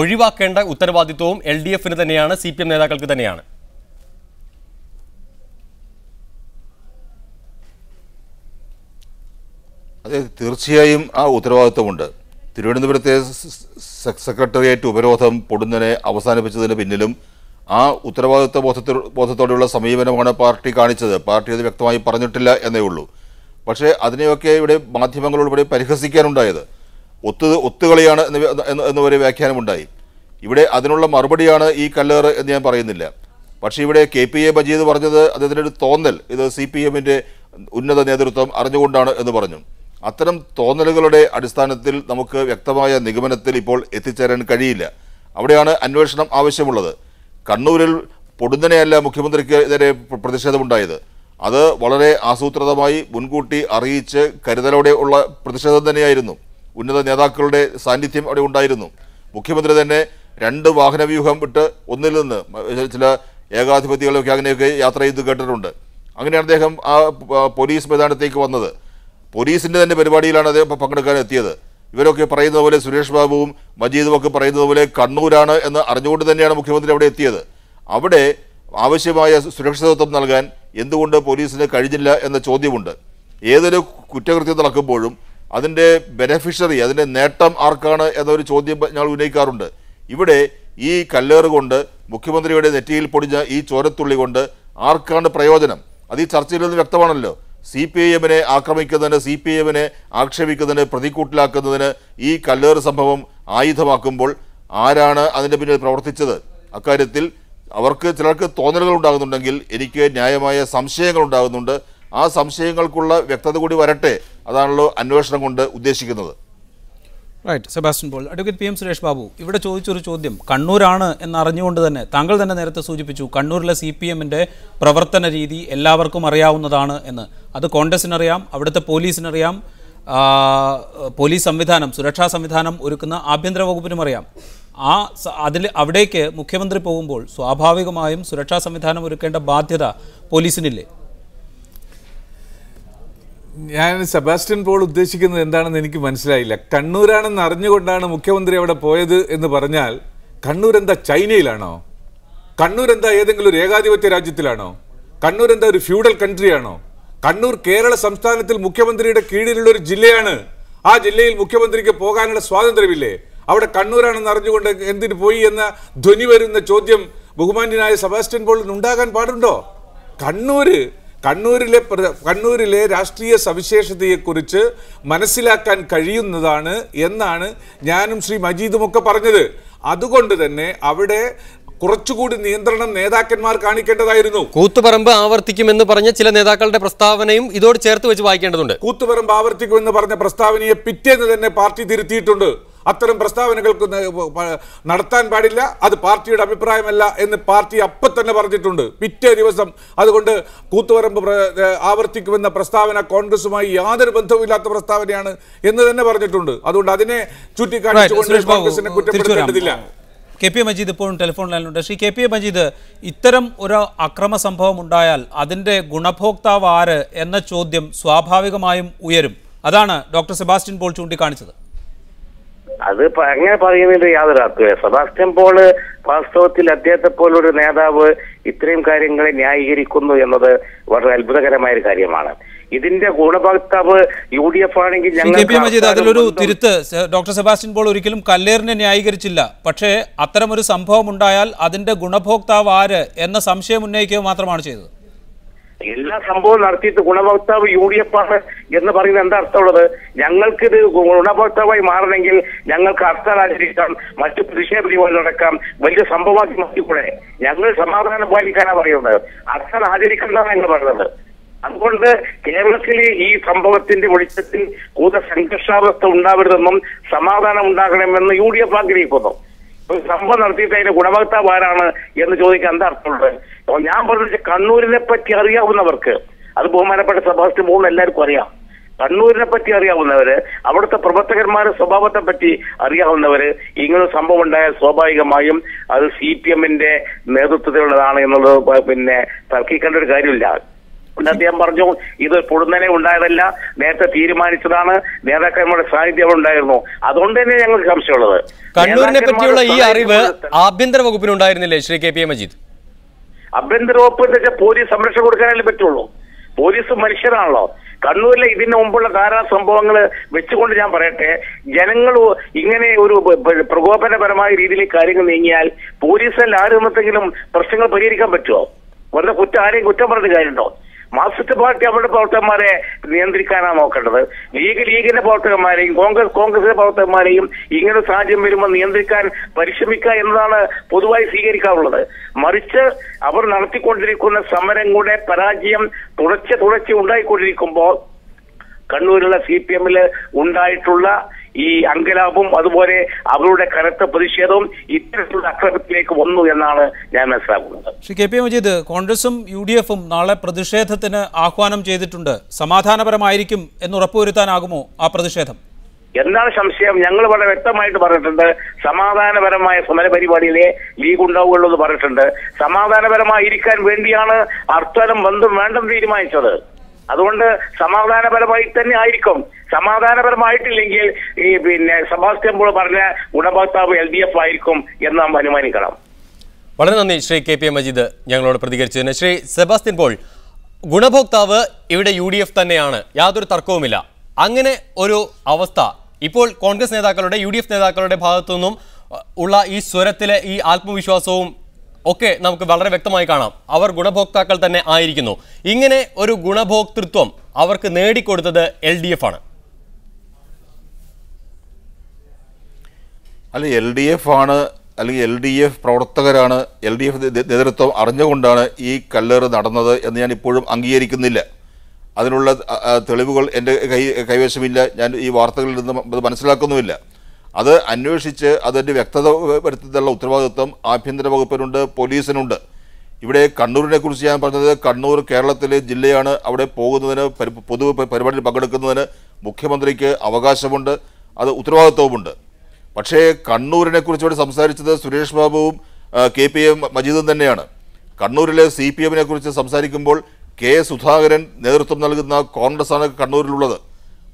ഒഴിവാക്കേണ്ട ഉത്തരവാദിത്വവും LDFന് തന്നെയാണ്, CPM നേതാക്കൾക്ക് തന്നെയാണ്. അതെ, തീർച്ചയായും ആ ഉത്തരവാദിത്വമുണ്ട്. തിരുവനന്തപുരത്തെ സെക്രട്ടേറിയറ്റ് ഉപരോധം പൊടുന്നനെ അവസാനിപ്പിച്ചതിന് പിന്നിലും ആ ഉത്തരവാദിത്വ ബോധത്തോടെയുള്ള സമീപനമാണ് പാർട്ടി കാണിച്ചത്. പാർട്ടി അത് വ്യക്തമായി പറഞ്ഞിട്ടില്ല എന്നേ ഉള്ളൂ. പക്ഷേ അതിനെയൊക്കെ ഇവിടെ മാധ്യമങ്ങളോട് പരിഹസിക്കാനുണ്ടായത് ഒത്തുകളിയാണ് എന്നൊരു വ്യാഖ്യാനമുണ്ടായി. ഇവിടെ അതിനുള്ള മറുപടിയാണ് ഈ കല്ലേറ് എന്ന് ഞാൻ പറയുന്നില്ല. പക്ഷേ ഇവിടെ KPA മജീദ് പറഞ്ഞത് അദ്ദേഹത്തിൻ്റെ തോന്നൽ, ഇത് CPMൻ്റെ ഉന്നത നേതൃത്വം അറിഞ്ഞുകൊണ്ടാണ് എന്ന് പറഞ്ഞു. അത്തരം തോന്നലുകളുടെ അടിസ്ഥാനത്തിൽ നമുക്ക് വ്യക്തമായ നിഗമനത്തിൽ ഇപ്പോൾ എത്തിച്ചേരാൻ കഴിയില്ല. അവിടെയാണ് അന്വേഷണം ആവശ്യമുള്ളത്. കണ്ണൂരിൽ പൊടുന്നനെയല്ല മുഖ്യമന്ത്രിക്കെതിരെ പ്രതിഷേധമുണ്ടായത്. അത് വളരെ ആസൂത്രിതമായി മുൻകൂട്ടി അറിയിച്ച് കരുതലോടെ ഉള്ള പ്രതിഷേധം തന്നെയായിരുന്നു. ഉന്നത നേതാക്കളുടെ സാന്നിധ്യം അവിടെ ഉണ്ടായിരുന്നു. മുഖ്യമന്ത്രി തന്നെ 2 വാഹനവ്യൂഹം വിട്ട് ഒന്നിൽ നിന്ന് ചില ഏകാധിപതികളൊക്കെ അങ്ങനെയൊക്കെ യാത്ര ചെയ്ത് കേട്ടിട്ടുണ്ട്. അങ്ങനെയാണ് അദ്ദേഹം ആ പോലീസ് മൈതാനത്തേക്ക് വന്നത്. പോലീസിൻ്റെ തന്നെ പരിപാടിയിലാണ് അദ്ദേഹം പങ്കെടുക്കാൻ എത്തിയത്. ഇവരൊക്കെ പറയുന്നത് പോലെ, സുരേഷ് ബാബുവും മജീദും ഒക്കെ പറയുന്നത് പോലെ കണ്ണൂരാണ് എന്ന് അറിഞ്ഞുകൊണ്ട് തന്നെയാണ് മുഖ്യമന്ത്രി അവിടെ എത്തിയത്. അവിടെ ആവശ്യമായ സുരക്ഷിതത്വം നൽകാൻ എന്തുകൊണ്ട് പോലീസിന് കഴിഞ്ഞില്ല എന്ന ചോദ്യമുണ്ട്. ഏതൊരു കുറ്റകൃത്യം നടക്കുമ്പോഴും അതിൻ്റെ ബെനഫിഷ്യറി, അതിൻ്റെ നേട്ടം ആർക്കാണ് എന്നൊരു ചോദ്യം ഞങ്ങൾ ഉന്നയിക്കാറുണ്ട്. ഇവിടെ ഈ കല്ലേറ് കൊണ്ട്, മുഖ്യമന്ത്രിയുടെ നെറ്റിയിൽ പൊടിഞ്ഞ ഈ ചോരത്തുള്ളി കൊണ്ട് ആർക്കാണ് പ്രയോജനം? അത് ഈ ചർച്ചയിൽ നിന്ന് വ്യക്തമാണല്ലോ. CPIMനെ ആക്രമിക്കുന്നതിന്, CPIMനെ ആക്ഷേപിക്കുന്നതിന്, പ്രതിക്കൂട്ടിലാക്കുന്നതിന് ഈ കല്ലേറ് സംഭവം ആയുധമാക്കുമ്പോൾ ആരാണ് അതിൻ്റെ പിന്നിൽ പ്രവർത്തിച്ചത്? അക്കാര്യത്തിൽ അവർക്ക് ചിലർക്ക് തോന്നലുകൾ ഉണ്ടാകുന്നുണ്ടെങ്കിൽ എനിക്ക് ന്യായമായ സംശയങ്ങൾ ഉണ്ടാകുന്നുണ്ട്. ആ സംശയങ്ങൾക്കുള്ള വ്യക്തത കൂടി വരട്ടെ. അതാണല്ലോ അന്വേഷണം കൊണ്ട് ഉദ്ദേശിക്കുന്നത്. Right. Sebastian Paul. Advocate PM Suresh Babu, ഇവിടെ ചോദിച്ചൊരു ചോദ്യം കണ്ണൂരാണ് എന്നറിഞ്ഞുകൊണ്ട് തന്നെ താങ്കൾ തന്നെ നേരത്തെ സൂചിപ്പിച്ചു കണ്ണൂരിലെ CPMൻ്റെ പ്രവർത്തന രീതി എല്ലാവർക്കും അറിയാവുന്നതാണ് എന്ന്. അത് കോൺഗ്രസിനറിയാം, അവിടുത്തെ പോലീസിനറിയാം, പോലീസ് സംവിധാനം, സുരക്ഷാ സംവിധാനം ഒരുക്കുന്ന ആഭ്യന്തര വകുപ്പിനും അറിയാം. അവിടേക്ക് മുഖ്യമന്ത്രി പോകുമ്പോൾ സ്വാഭാവികമായും സുരക്ഷാ സംവിധാനം ഒരുക്കേണ്ട ബാധ്യത പോലീസിനില്ലേ? ഞാൻ സെബാസ്റ്റ്യൻ പോൾ ഉദ്ദേശിക്കുന്നത് എന്താണെന്ന് എനിക്ക് മനസ്സിലായില്ല. കണ്ണൂരാണെന്ന് അറിഞ്ഞുകൊണ്ടാണ് മുഖ്യമന്ത്രി അവിടെ പോയത് എന്ന് പറഞ്ഞാൽ കണ്ണൂർ എന്താ ചൈനയിലാണോ? കണ്ണൂർ എന്താ ഏതെങ്കിലും ഒരു ഏകാധിപത്യ രാജ്യത്തിലാണോ? കണ്ണൂർ എന്താ ഒരു ഫ്യൂഡൽ കൺട്രിയാണോ? കണ്ണൂർ കേരള സംസ്ഥാനത്തിൽ മുഖ്യമന്ത്രിയുടെ കീഴിലുള്ള ഒരു ജില്ലയാണ്. ആ ജില്ലയിൽ മുഖ്യമന്ത്രിക്ക് പോകാനുള്ള സ്വാതന്ത്ര്യമില്ലേ? അവിടെ കണ്ണൂരാണെന്ന് അറിഞ്ഞുകൊണ്ട് എന്തിനു പോയി എന്ന ധ്വനി വരുന്ന ചോദ്യം ബഹുമാന്യനായ സെബാസ്റ്റ്യൻ പോളിന് ഉണ്ടാകാൻ പാടുണ്ടോ? കണ്ണൂരിലെ രാഷ്ട്രീയ സവിശേഷതയെക്കുറിച്ച് മനസ്സിലാക്കാൻ കഴിയുന്നതാണ് എന്നാണ് ഞാനും ശ്രീ മജീദുമൊക്കെ പറഞ്ഞത്. അതുകൊണ്ട് തന്നെ അവിടെ കുറച്ചുകൂടി നിയന്ത്രണം നേതാക്കന്മാർ കാണിക്കേണ്ടതായിരുന്നു. കൂത്തുപറമ്പ് ആവർത്തിക്കുമെന്ന് പറഞ്ഞ ചില നേതാക്കളുടെ പ്രസ്താവനയും ഇതോട് ചേർത്ത് വെച്ച് വായിക്കേണ്ടതുണ്ട്. കൂത്തുപറമ്പ് ആവർത്തിക്കുമെന്ന് പറഞ്ഞ പ്രസ്താവനയെ പിറ്റേന്ന് തന്നെ പാർട്ടി തിരുത്തിയിട്ടുണ്ട്. അത്തരം പ്രസ്താവനകൾക്ക് നടത്താൻ പാടില്ല, അത് പാർട്ടിയുടെ അഭിപ്രായമല്ല എന്ന് പാർട്ടി അപ്പം തന്നെ പറഞ്ഞിട്ടുണ്ട് പിറ്റേ ദിവസം. അതുകൊണ്ട് കൂത്തുപറമ്പ് ആവർത്തിക്കുമെന്ന പ്രസ്താവന കോൺഗ്രസുമായി യാതൊരു ബന്ധവുമില്ലാത്ത പ്രസ്താവനയാണ് എന്ന് തന്നെ പറഞ്ഞിട്ടുണ്ട്. അതുകൊണ്ട് അതിനെ ചുറ്റിക്കാണിച്ചുകൊണ്ട് കോൺഗ്രസിനെ കുറ്റപ്പെടുത്തേണ്ടതില്ല. KP മജീദ് ഇപ്പോഴും ടെലിഫോൺ ലൈനിലുണ്ട്. ശ്രീ KP മജീദ്, ഇത്തരം ഒരു അക്രമ സംഭവം ഉണ്ടായാൽ അതിൻ്റെ ഗുണഭോക്താവ് ആര് എന്ന ചോദ്യം സ്വാഭാവികമായും ഉയരും. അതാണ് ഡോക്ടർ സെബാസ്റ്റ്യൻ പോൾ ചൂണ്ടിക്കാണിച്ചത്. അത് അങ്ങനെ പറയുന്നതിൽ യാതൊരു അർത്ഥമില്ല. സെബാസ്റ്റ്യൻ പോള് വാസ്തവത്തിൽ അദ്ദേഹത്തെ പോലൊരു നേതാവ് ഇത്രയും കാര്യങ്ങളെ ന്യായീകരിക്കുന്നു എന്നത് വളരെ അത്ഭുതകരമായ ഒരു കാര്യമാണ്. ഇതിന്റെ ഗുണഭോക്താവ് UDF ആണെങ്കിൽ മജീദ്, അതിലൊരു തിരുത്ത്. ഡോക്ടർ സെബാസ്റ്റ്യൻ പോൾ ഒരിക്കലും കല്ലേറിനെ ന്യായീകരിച്ചില്ല. പക്ഷേ അത്തരമൊരു സംഭവം ഉണ്ടായാൽ അതിന്റെ ഗുണഭോക്താവ് ആര് എന്ന സംശയം ഉന്നയിക്കുക മാത്രമാണ് ചെയ്തത്. എല്ലാ സംഭവവും നടത്തിയിട്ട് ഗുണഭോക്താവ് UDF ആണ് എന്ന് പറയുന്നത് എന്താ അർത്ഥമുള്ളത്? ഞങ്ങൾക്കിത് ഗുണഭോക്താവായി മാറണമെങ്കിൽ ഞങ്ങൾക്ക് ഹർത്താൽ ആചരിക്കാം, മറ്റു പ്രതിഷേധ പരിപാടി നടക്കാം, വലിയ സംഭവമാക്കി മാറ്റിക്കൂടെ? ഞങ്ങൾ സമാധാനം പാലിക്കാനാണ് പറയുന്നത്, ഹർത്താൽ ആചരിക്കണമെന്നാണ് ഞങ്ങൾ പറയുന്നത്. അതുകൊണ്ട് കേരളത്തിൽ ഈ സംഭവത്തിന്റെ വെളിച്ചത്തിൽ കൂടുതൽ സംഘർഷാവസ്ഥ ഉണ്ടാവരുതെന്നും സമാധാനം ഉണ്ടാകണമെന്ന് UDF ആഗ്രഹിക്കുന്നു. സംഭവം നടത്തിയിട്ട് അതിന്റെ ഗുണഭോക്താവ് ആരാണ് എന്ന് ചോദിക്കാൻ എന്താ അർത്ഥമുള്ളത്? ഞാൻ പറഞ്ഞ കണ്ണൂരിനെ പറ്റി അറിയാവുന്നവർക്ക്, അത് ബഹുമാനപ്പെട്ട സെബാസ്റ്റ്യൻ പോൾ എല്ലാവർക്കും അറിയാം. കണ്ണൂരിനെ പറ്റി അറിയാവുന്നവര്, അവിടുത്തെ പ്രവർത്തകന്മാരുടെ സ്വഭാവത്തെ പറ്റി അറിയാവുന്നവര്, ഇങ്ങനെ സംഭവം ഉണ്ടായാൽ സ്വാഭാവികമായും അത് CPMന്റെ നേതൃത്വത്തിലുള്ളതാണ് എന്നുള്ളത് പിന്നെ തർക്കിക്കേണ്ട ഒരു കാര്യമില്ല. അദ്ദേഹം പറഞ്ഞു ഇത് പൊടുന്നനെ ഉണ്ടായതല്ല, നേരത്തെ തീരുമാനിച്ചതാണ്, നേതാക്കന്മാരുടെ സാന്നിധ്യം ഉണ്ടായിരുന്നു. അതുകൊണ്ട് തന്നെ ഞങ്ങൾക്ക് സംശയമുള്ളത്. കണ്ണൂരിനെ പറ്റിയുള്ള ഈ അറിവ് ആഭ്യന്തര വകുപ്പിനുണ്ടായിരുന്നില്ലേ ശ്രീ KP മജീദ്? ആഭ്യന്തര വകുപ്പ് എന്ന് വെച്ചാൽ പോലീസ് സംരക്ഷണം കൊടുക്കാനല്ലേ പറ്റുള്ളൂ. പോലീസ് മനുഷ്യരാണല്ലോ. കണ്ണൂരിലെ ഇതിന് മുമ്പുള്ള ധാരാളം സംഭവങ്ങൾ വെച്ചുകൊണ്ട് ഞാൻ പറയട്ടെ, ജനങ്ങൾ ഇങ്ങനെ ഒരു പ്രകോപനപരമായ രീതിയിൽ കാര്യങ്ങൾ നീങ്ങിയാൽ പോലീസിൽ ആരെന്തെങ്കിലും പ്രശ്നങ്ങൾ പരിഹരിക്കാൻ പറ്റുമോ? വെറുതെ ആരെയും കുറ്റം പറഞ്ഞ കാര്യമുണ്ടോ? മാർക്സിസ്റ്റ് പാർട്ടി അവരുടെ പ്രവർത്തകന്മാരെ നിയന്ത്രിക്കാനാണ് നോക്കേണ്ടത്. ലീഗിന്റെ പ്രവർത്തകന്മാരെയും കോൺഗ്രസിന്റെ പ്രവർത്തകന്മാരെയും ഇങ്ങനെ സാഹചര്യം വരുമ്പോൾ നിയന്ത്രിക്കാൻ പരിശ്രമിക്കുക എന്നതാണ് പൊതുവായി സ്വീകരിക്കാറുള്ളത്. മറിച്ച് അവർ നടത്തിക്കൊണ്ടിരിക്കുന്ന സമരങ്ങളുടെ പരാജയം തുടർച്ച ഉണ്ടായിക്കൊണ്ടിരിക്കുമ്പോൾ കണ്ണൂരിലുള്ള CPMൽ ഉണ്ടായിട്ടുള്ള ഈ അങ്കലാപും അതുപോലെ അവരുടെ കനത്ത പ്രതിഷേധവും ഇത്തരത്തിലുള്ള അക്രമത്തിലേക്ക് വന്നു എന്നാണ് ഞാൻ മനസ്സിലാക്കുന്നത്. ശ്രീ KP മജീദ്, കോൺഗ്രസും UDFും നാളെ പ്രതിഷേധത്തിന് ആഹ്വാനം ചെയ്തിട്ടുണ്ട്. സമാധാനപരമായിരിക്കും എന്ന് ഉറപ്പുവരുത്താനാകുമോ ആ പ്രതിഷേധം? എന്താണ് സംശയം? ഞങ്ങൾ വളരെ വ്യക്തമായിട്ട് പറഞ്ഞിട്ടുണ്ട്, സമാധാനപരമായ സമരപരിപാടിയിലെ ലീഗ് ഉണ്ടാവുകയുള്ളൂ എന്ന് പറഞ്ഞിട്ടുണ്ട്. സമാധാനപരമായിരിക്കാൻ വേണ്ടിയാണ് ഹർത്താലും ബന്ധം വേണ്ടെന്ന് തീരുമാനിച്ചത്. അതുകൊണ്ട് സമാധാനപരമായി തന്നെ ആയിരിക്കും. സമാധാനപരമായിട്ടില്ലെങ്കിൽ ഈ പിന്നെ സെബാസ്റ്റ്യൻ പോൾ പറഞ്ഞ ഗുണഭോക്താവ് LDF ആയിരിക്കും എന്ന് നാം അനുമാനിക്കണം. വളരെ നന്ദി ശ്രീ KP മജീദ് ഞങ്ങളോട് പ്രതികരിച്ചതിന്. ശ്രീ സെബാസ്റ്റ്യൻ പോൾ, ഗുണഭോക്താവ് ഇവിടെ UDF തന്നെയാണ്, യാതൊരു തർക്കവുമില്ല. അങ്ങനെ ഒരു അവസ്ഥ ഇപ്പോൾ കോൺഗ്രസ് നേതാക്കളുടെ UDF നേതാക്കളുടെ ഭാഗത്തു നിന്നും ഉള്ള ഈ സ്വരത്തിലെ ഈ ആത്മവിശ്വാസവും ഒക്കെ നമുക്ക് വളരെ വ്യക്തമായി കാണാം. അവർ ഗുണഭോക്താക്കൾ തന്നെ ആയിരിക്കുന്നു. ഇങ്ങനെ ഒരു ഗുണഭോക്തൃത്വം അവർക്ക് നേടിക്കൊടുത്തത് LDF ആണ്. അല്ല, LDF ആണ്, അല്ലെങ്കിൽ LDF പ്രവർത്തകരാണ്, LDF നേതൃത്വം അറിഞ്ഞുകൊണ്ടാണ് ഈ കല്ലേറ് നടന്നത് എന്ന് ഞാൻ ഇപ്പോഴും അംഗീകരിക്കുന്നില്ല. അതിനുള്ള തെളിവുകൾ എൻ്റെ കൈവശമില്ല. ഞാൻ ഈ വാർത്തകളിൽ നിന്നും അത് മനസ്സിലാക്കുന്നുമില്ല. അത് അന്വേഷിച്ച് അതിൻ്റെ വ്യക്തത വരുത്തുന്നതിനുള്ള ഉത്തരവാദിത്വം ആഭ്യന്തര വകുപ്പിനുണ്ട്, പോലീസിനുണ്ട്. ഇവിടെ കണ്ണൂരിനെ കുറിച്ച് ഞാൻ പറഞ്ഞത്, കണ്ണൂർ കേരളത്തിലെ ജില്ലയാണ്. അവിടെ പോകുന്നതിന്, പൊതു പരിപാടിയിൽ പങ്കെടുക്കുന്നതിന് മുഖ്യമന്ത്രിക്ക് അവകാശമുണ്ട്, അത് ഉത്തരവാദിത്വവുമുണ്ട്. പക്ഷേ കണ്ണൂരിനെ കുറിച്ച് ഇവിടെ സംസാരിച്ചത് സുരേഷ് ബാബുവും KP മജീദും തന്നെയാണ്. കണ്ണൂരിലെ CPMനെ കുറിച്ച് സംസാരിക്കുമ്പോൾ K സുധാകരൻ നേതൃത്വം നൽകുന്ന കോൺഗ്രസ്സാണ് കണ്ണൂരിലുള്ളത്.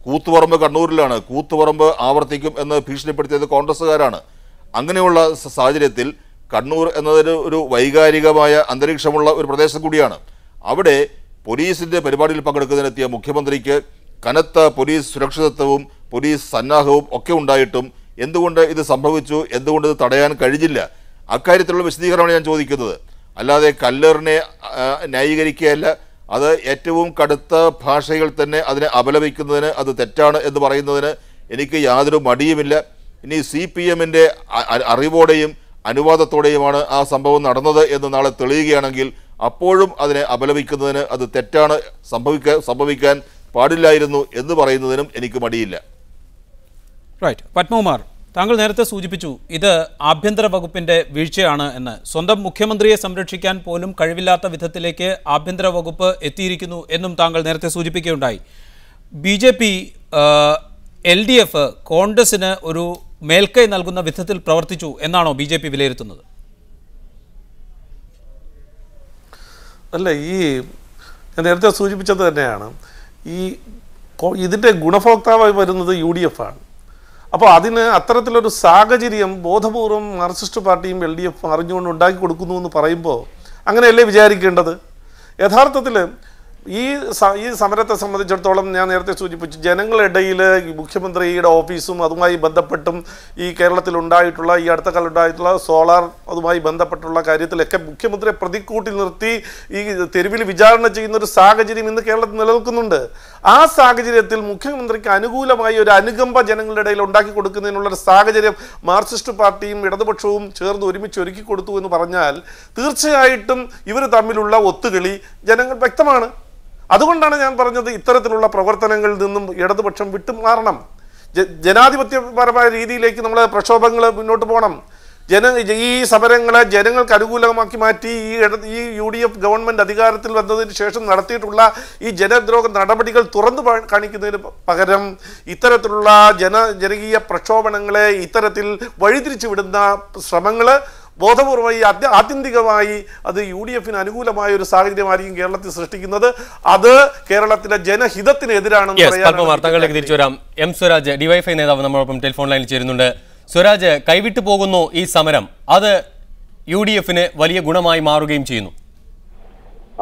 കൂത്തുപറമ്പ് കണ്ണൂരിലാണ്. കൂത്തുപറമ്പ് ആവർത്തിക്കും എന്ന് ഭീഷണിപ്പെടുത്തിയത് കോൺഗ്രസ്സുകാരാണ്. അങ്ങനെയുള്ള സാഹചര്യത്തിൽ കണ്ണൂർ എന്നതൊരു ഒരു വൈകാരികമായ അന്തരീക്ഷമുള്ള ഒരു പ്രദേശം കൂടിയാണ്. അവിടെ പോലീസിൻ്റെ പരിപാടിയിൽ പങ്കെടുക്കുന്നതിനെത്തിയ മുഖ്യമന്ത്രിക്ക് കനത്ത പോലീസ് സുരക്ഷിതത്വവും പോലീസ് സന്നാഹവും ഒക്കെ ഉണ്ടായിട്ടും എന്തുകൊണ്ട് ഇത് സംഭവിച്ചു, എന്തുകൊണ്ട് ഇത് തടയാൻ കഴിഞ്ഞില്ല, അക്കാര്യത്തിലുള്ള വിശദീകരണമാണ് ഞാൻ ചോദിക്കുന്നത്. അല്ലാതെ കല്ലേറിനെ ന്യായീകരിക്കുകയല്ല. അത് ഏറ്റവും കടുത്ത ഭാഷകൾ തന്നെ അതിനെ അപലപിക്കുന്നതിന്, അത് തെറ്റാണ് എന്ന് പറയുന്നതിന് എനിക്ക് യാതൊരു മടിയുമില്ല. ഇനി CPMന്റെ അറിവോടെയും അനുവാദത്തോടെയുമാണ് ആ സംഭവം നടന്നത് എന്ന് നാളെ തെളിയുകയാണെങ്കിൽ അപ്പോഴും അതിനെ അപലപിക്കുന്നതിന്, അത് തെറ്റാണ്, സംഭവിക്കാൻ പാടില്ലായിരുന്നു എന്ന് പറയുന്നതിനും എനിക്ക് മടിയില്ല. റൈറ്റ്. പത്മകുമാർ, താങ്കൾ നേരത്തെ സൂചിപ്പിച്ചു ഇത് ആഭ്യന്തര വകുപ്പിന്റെ വീഴ്ചയാണ് എന്ന്. സ്വന്തം മുഖ്യമന്ത്രിയെ സംരക്ഷിക്കാൻ പോലും കഴിവില്ലാത്ത വിധത്തിലേക്ക് ആഭ്യന്തര വകുപ്പ് എത്തിയിരിക്കുന്നു എന്നും താങ്കൾ നേരത്തെ സൂചിപ്പിക്കുകയുണ്ടായി. BJP LDF കോൺഗ്രസിന് ഒരു മേൽക്കൈ നൽകുന്ന വിധത്തിൽ പ്രവർത്തിച്ചു എന്നാണോ BJP വിലയിരുത്തുന്നത്? അല്ല, ഈ നേരത്തെ സൂചിപ്പിച്ചത് തന്നെയാണ്. ഇതിൻ്റെ ഗുണഭോക്താവായി വരുന്നത് UDF ആണ്. അപ്പോൾ അതിന് അത്തരത്തിലൊരു സാഹചര്യം ബോധപൂർവം മാർക്സിസ്റ്റ് പാർട്ടിയും LDF അറിഞ്ഞുകൊണ്ട് ഉണ്ടാക്കി കൊടുക്കുന്നു എന്ന് പറയുമ്പോൾ അങ്ങനെയല്ലേ വിചാരിക്കേണ്ടത്? യഥാർത്ഥത്തിൽ ഈ സമരത്തെ സംബന്ധിച്ചിടത്തോളം ഞാൻ നേരത്തെ സൂചിപ്പിച്ചു, ജനങ്ങളിടയിൽ ഈ മുഖ്യമന്ത്രിയുടെ ഓഫീസും അതുമായി ബന്ധപ്പെട്ടും ഈ കേരളത്തിൽ ഉണ്ടായിട്ടുള്ള ഈ അടുത്ത കാലം ഉണ്ടായിട്ടുള്ള സോളാർ അതുമായി ബന്ധപ്പെട്ടുള്ള കാര്യത്തിലൊക്കെ മുഖ്യമന്ത്രിയെ പ്രതിക്കൂട്ടി നിർത്തി ഈ തെരുവിൽ വിചാരണ ചെയ്യുന്ന ഒരു സാഹചര്യം ഇന്ന് കേരളത്തിൽ നിലനിൽക്കുന്നുണ്ട്. ആ സാഹചര്യത്തിൽ മുഖ്യമന്ത്രിക്ക് അനുകൂലമായി ഒരു അനുകമ്പ ജനങ്ങളുടെ ഇടയിൽ ഉണ്ടാക്കി കൊടുക്കുന്നതിനുള്ളൊരു സാഹചര്യം മാർക്സിസ്റ്റ് പാർട്ടിയും ഇടതുപക്ഷവും ചേർന്ന് ഒരുമിച്ച് ഒരുക്കി കൊടുത്തു എന്ന് പറഞ്ഞാൽ തീർച്ചയായിട്ടും ഇവർ തമ്മിലുള്ള ഒത്തുകളി ജനങ്ങൾ വ്യക്തമാണ്. അതുകൊണ്ടാണ് ഞാൻ പറഞ്ഞത് ഇത്തരത്തിലുള്ള പ്രവർത്തനങ്ങളിൽ നിന്നും ഇടതുപക്ഷം വിട്ടുമാറണം. ജനാധിപത്യപരമായ രീതിയിലേക്ക് നമ്മൾ പ്രക്ഷോഭങ്ങൾ മുന്നോട്ട് പോകണം. ഈ സമരങ്ങളെ ജനങ്ങൾക്ക് അനുകൂലമാക്കി മാറ്റി ഈ UDF ഗവൺമെൻറ് അധികാരത്തിൽ വന്നതിന് ശേഷം നടത്തിയിട്ടുള്ള ഈ ജനദ്രോഹ നടപടികൾ തുറന്നു കാണിക്കുന്നതിന് പകരം ഇത്തരത്തിലുള്ള ജനകീയ പ്രക്ഷോഭങ്ങളെ ഇത്തരത്തിൽ വഴിതിരിച്ചു വിടുന്ന ശ്രമങ്ങൾ ബോധപൂർവമായി ആത്യന്തികമായി അത് UDFന് അനുകൂലമായ ഒരു സാഹചര്യമായിരിക്കും കേരളത്തിൽ സൃഷ്ടിക്കുന്നത്. അത് കേരളത്തിലെ ജനഹിതത്തിനെതിരാണെന്ന് പറയാൻ തിരിച്ചു വരാം. M. സ്വരാജ് DYFI നേതാവ് നമ്മളോടൊപ്പം ടെലിഫോൺ ലൈനിൽ ചേരുന്നുണ്ട്. സ്വരാജ്, കൈവിട്ടു പോകുന്നു ഈ സമരം, അത് UDFന് വലിയ ഗുണമായി മാറുകയും ചെയ്യുന്നു.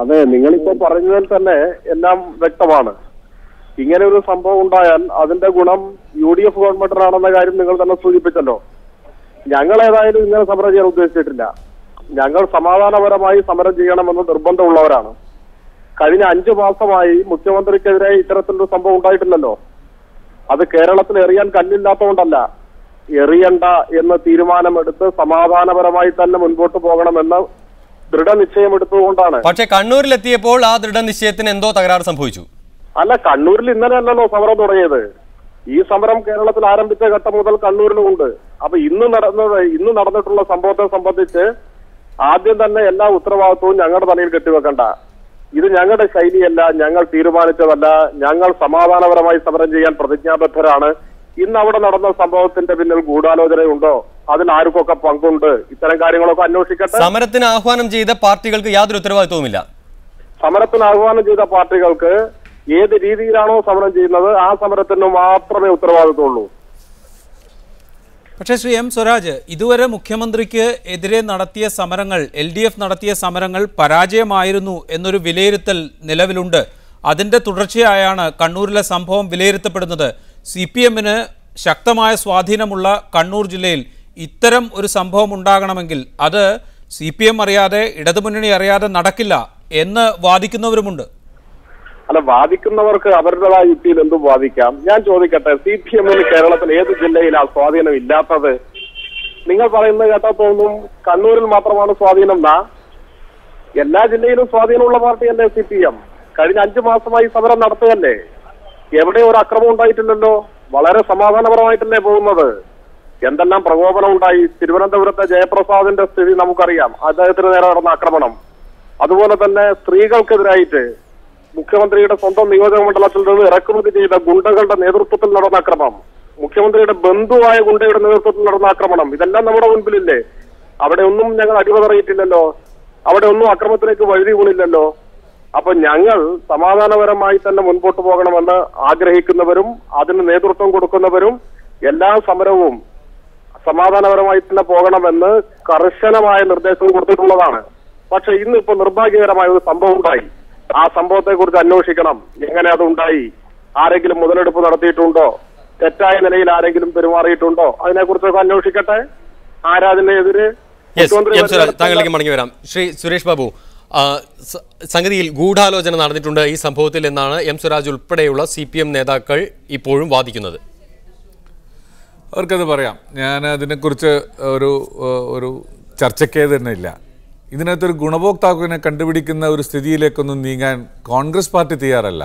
അതെ, നിങ്ങളിപ്പോൾ പറഞ്ഞതിൽ തന്നെ എല്ലാം വ്യക്തമാണ്. ഇങ്ങനെ ഒരു സംഭവം ഉണ്ടായാൽ അതിന്റെ ഗുണം UDF ഗവൺമെന്റിനാണെന്ന കാര്യം നിങ്ങൾ തന്നെ സൂചിപ്പിച്ചല്ലോ. ഞങ്ങൾ ഏതായാലും ഇങ്ങനെ സമരം ചെയ്യാൻ ഉദ്ദേശിച്ചിട്ടില്ല. ഞങ്ങൾ സമാധാനപരമായി സമരം ചെയ്യണമെന്ന് നിർബന്ധമുള്ളവരാണ്. കഴിഞ്ഞ 5 മാസമായി മുഖ്യമന്ത്രിക്കെതിരെ ഇത്തരത്തിലൊരു സംഭവം ഉണ്ടായിട്ടില്ലല്ലോ. അത് കേരളത്തിൽ എറിയാൻ കല്ലില്ലാത്തതുകൊണ്ടല്ല, എറിയണ്ട എന്ന് തീരുമാനമെടുത്ത് സമാധാനപരമായി തന്നെ മുൻപോട്ട് പോകണമെന്ന് ദൃഢനിശ്ചയം എടുത്തുകൊണ്ടാണ്. പക്ഷേ കണ്ണൂരിലെത്തിയപ്പോൾ ആ ദൃഢനിശ്ചയത്തിന് എന്തോ തകരാറ് സംഭവിച്ചു. അല്ല, കണ്ണൂരിൽ ഇന്നലെ അല്ലല്ലോ സമരം തുടങ്ങിയത്. ഈ സമരം കേരളത്തിൽ ആരംഭിച്ച ഘട്ടം മുതൽ കണ്ണൂരിലുമുണ്ട്. അപ്പൊ ഇന്ന് നടന്നിട്ടുള്ള സംഭവത്തെ സംബന്ധിച്ച് ആദ്യം തന്നെ എല്ലാ ഉത്തരവാദിത്വവും ഞങ്ങളുടെ തലയിൽ കെട്ടിവെക്കണ്ട. ഇത് ഞങ്ങളുടെ ശൈലിയല്ല, ഞങ്ങൾ തീരുമാനിച്ചതല്ല. ഞങ്ങൾ സമാധാനപരമായി സമരം ചെയ്യാൻ പ്രതിജ്ഞാബദ്ധരാണ്. ഇന്ന് അവിടെ നടന്ന സംഭവത്തിന്റെ പിന്നിൽ ഗൂഢാലോചനയുണ്ടോ, അതിൽ ആർക്കൊക്കെ പങ്കുണ്ട്, ഇത്തരം കാര്യങ്ങളൊക്കെ അന്വേഷിക്കട്ടെ. സമരത്തിന് ആഹ്വാനം ചെയ്ത പാർട്ടികൾക്ക് യാതൊരു ഉത്തരവാദിത്വവുമില്ല. സമരത്തിന് ആഹ്വാനം ചെയ്ത പാർട്ടികൾക്ക് ഏത് രീതിയിലാണോ സമരം ചെയ്യുന്നത് ആ സമരത്തിന് മാത്രമേ ഉത്തരവാദിത്വമുള്ളൂ. പക്ഷേ ശ്രീ M. സ്വരാജ്, ഇതുവരെ മുഖ്യമന്ത്രിക്ക് എതിരെ നടത്തിയ സമരങ്ങൾ, LDF നടത്തിയ സമരങ്ങൾ പരാജയമായിരുന്നു എന്നൊരു വിലയിരുത്തൽ നിലവിലുണ്ട്. അതിൻ്റെ തുടർച്ചയായാണ് കണ്ണൂരിലെ സംഭവം വിലയിരുത്തപ്പെടുന്നത്. CPMന് ശക്തമായ സ്വാധീനമുള്ള കണ്ണൂർ ജില്ലയിൽ ഇത്തരം ഒരു സംഭവം ഉണ്ടാകണമെങ്കിൽ അത് CPM അറിയാതെ, ഇടതുമുന്നണി അറിയാതെ നടക്കില്ല എന്ന് വാദിക്കുന്നവരുമുണ്ട്. അല്ല, വാദിക്കുന്നവർക്ക് അവരുടേതായ യുക്തിയിൽ എന്തും വാദിക്കാം. ഞാൻ ചോദിക്കട്ടെ, CPMന് കേരളത്തിൽ ഏത് ജില്ലയിലാണ് സ്വാധീനം ഇല്ലാത്തത്? നിങ്ങൾ പറയുന്നത് കേട്ടാൽ തോന്നും കണ്ണൂരിൽ മാത്രമാണ് സ്വാധീനം. എല്ലാ ജില്ലയിലും സ്വാധീനമുള്ള പാർട്ടിയല്ലേ CPM. കഴിഞ്ഞ 5 മാസമായി സമരം നടത്തുകയല്ലേ. എവിടെ ഒരു അക്രമം ഉണ്ടായിട്ടില്ലല്ലോ. വളരെ സമാധാനപരമായിട്ടല്ലേ പോകുന്നത്. എന്തെല്ലാം പ്രകോപനം ഉണ്ടായി. തിരുവനന്തപുരത്തെ ജയപ്രസാദിന്റെ സ്ഥിതി നമുക്കറിയാം. അദ്ദേഹത്തിന് നേരെ നടന്ന ആക്രമണം. അതുപോലെ തന്നെ സ്ത്രീകൾക്കെതിരായിട്ട് മുഖ്യമന്ത്രിയുടെ സ്വന്തം നിയോജക മണ്ഡലത്തിൽ നിന്ന് ഇറക്കുമതി ചെയ്ത ഗുണ്ടകളുടെ നേതൃത്വത്തിൽ നടന്ന ആക്രമണം, മുഖ്യമന്ത്രിയുടെ ബന്ധുവായ ഗുണ്ടയുടെ നേതൃത്വത്തിൽ നടന്ന ആക്രമണം, ഇതെല്ലാം നമ്മുടെ മുൻപിലില്ലേ. അവിടെ ഒന്നും ഞങ്ങൾ അടിമതറിയിട്ടില്ലല്ലോ. അവിടെ ഒന്നും അക്രമത്തിലേക്ക് വഴുതി വീണില്ലല്ലോ. അപ്പൊ ഞങ്ങൾ സമാധാനപരമായി തന്നെ മുൻപോട്ട് പോകണമെന്ന് ആഗ്രഹിക്കുന്നവരും അതിന് നേതൃത്വം കൊടുക്കുന്നവരും എല്ലാ സമരവും സമാധാനപരമായി തന്നെ പോകണമെന്ന് കർശനമായ നിർദ്ദേശം കൊടുത്തിട്ടുള്ളതാണ്. പക്ഷെ ഇന്നിപ്പോ നിർഭാഗ്യകരമായ ഒരു സംഭവം ഉണ്ടായി. ആ സംഭവത്തെ കുറിച്ച് അന്വേഷിക്കണം. എങ്ങനെ അത് ഉണ്ടായി, ആരെങ്കിലും മുതലെടുപ്പ് നടത്തിയിട്ടുണ്ടോ, തെറ്റായ നിലയിൽ ആരെങ്കിലും പെരുമാറിയിട്ടുണ്ടോ, അതിനെക്കുറിച്ചൊക്കെ അന്വേഷിക്കട്ടെ. ആരാതിനെതിരെ താങ്കളിലേക്ക് മടങ്ങി വരാം. ശ്രീ സുരേഷ് ബാബു, സംഗതിയിൽ ഗൂഢാലോചന നടന്നിട്ടുണ്ട് ഈ സംഭവത്തിൽ എന്നാണ് M. സ്വരാജ് ഉൾപ്പെടെയുള്ള CPM നേതാക്കൾ ഇപ്പോഴും വാദിക്കുന്നത്. അവർക്കത് പറയാം. ഞാൻ അതിനെക്കുറിച്ച് ഒരു ചർച്ചയ്ക്കേ തന്നെ ഇല്ല. ഇതിനകത്തൊരു ഗുണഭോക്താവിനെ കണ്ടുപിടിക്കുന്ന ഒരു സ്ഥിതിയിലേക്കൊന്നും നീങ്ങാൻ കോൺഗ്രസ് പാർട്ടി തയ്യാറല്ല.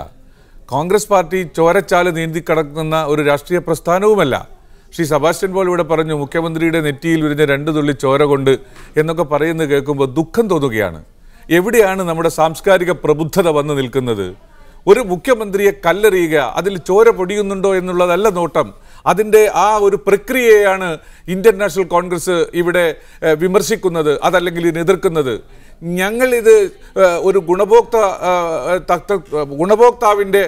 കോൺഗ്രസ് പാർട്ടി ചോരച്ചാല് നീന്തിക്കടക്കുന്ന ഒരു രാഷ്ട്രീയ പ്രസ്ഥാനവുമല്ല. ശ്രീ സെബാസ്റ്റ്യൻ പോൾ ഇവിടെ പറഞ്ഞു മുഖ്യമന്ത്രിയുടെ നെറ്റിയിൽ വിരിഞ്ഞ 2 തുള്ളി ചോര കൊണ്ട് എന്നൊക്കെ പറയുന്നത് കേൾക്കുമ്പോൾ ദുഃഖം തോന്നുകയാണ്. എവിടെയാണ് നമ്മുടെ സാംസ്കാരിക പ്രബുദ്ധത വന്നു നിൽക്കുന്നത്? ഒരു മുഖ്യമന്ത്രിയെ കല്ലെറിയുക, അതിൽ ചോര പൊടിയുന്നുണ്ടോ എന്നുള്ളതല്ല നോട്ടം. അതിൻ്റെ ആ ഒരു പ്രക്രിയയാണ് ഇന്ത്യൻ നാഷണൽ കോൺഗ്രസ് ഇവിടെ വിമർശിക്കുന്നത്, അതല്ലെങ്കിൽ എതിർക്കുന്നത്. ഞങ്ങളിത് ഒരു ഗുണഭോക്താവിൻ്റെ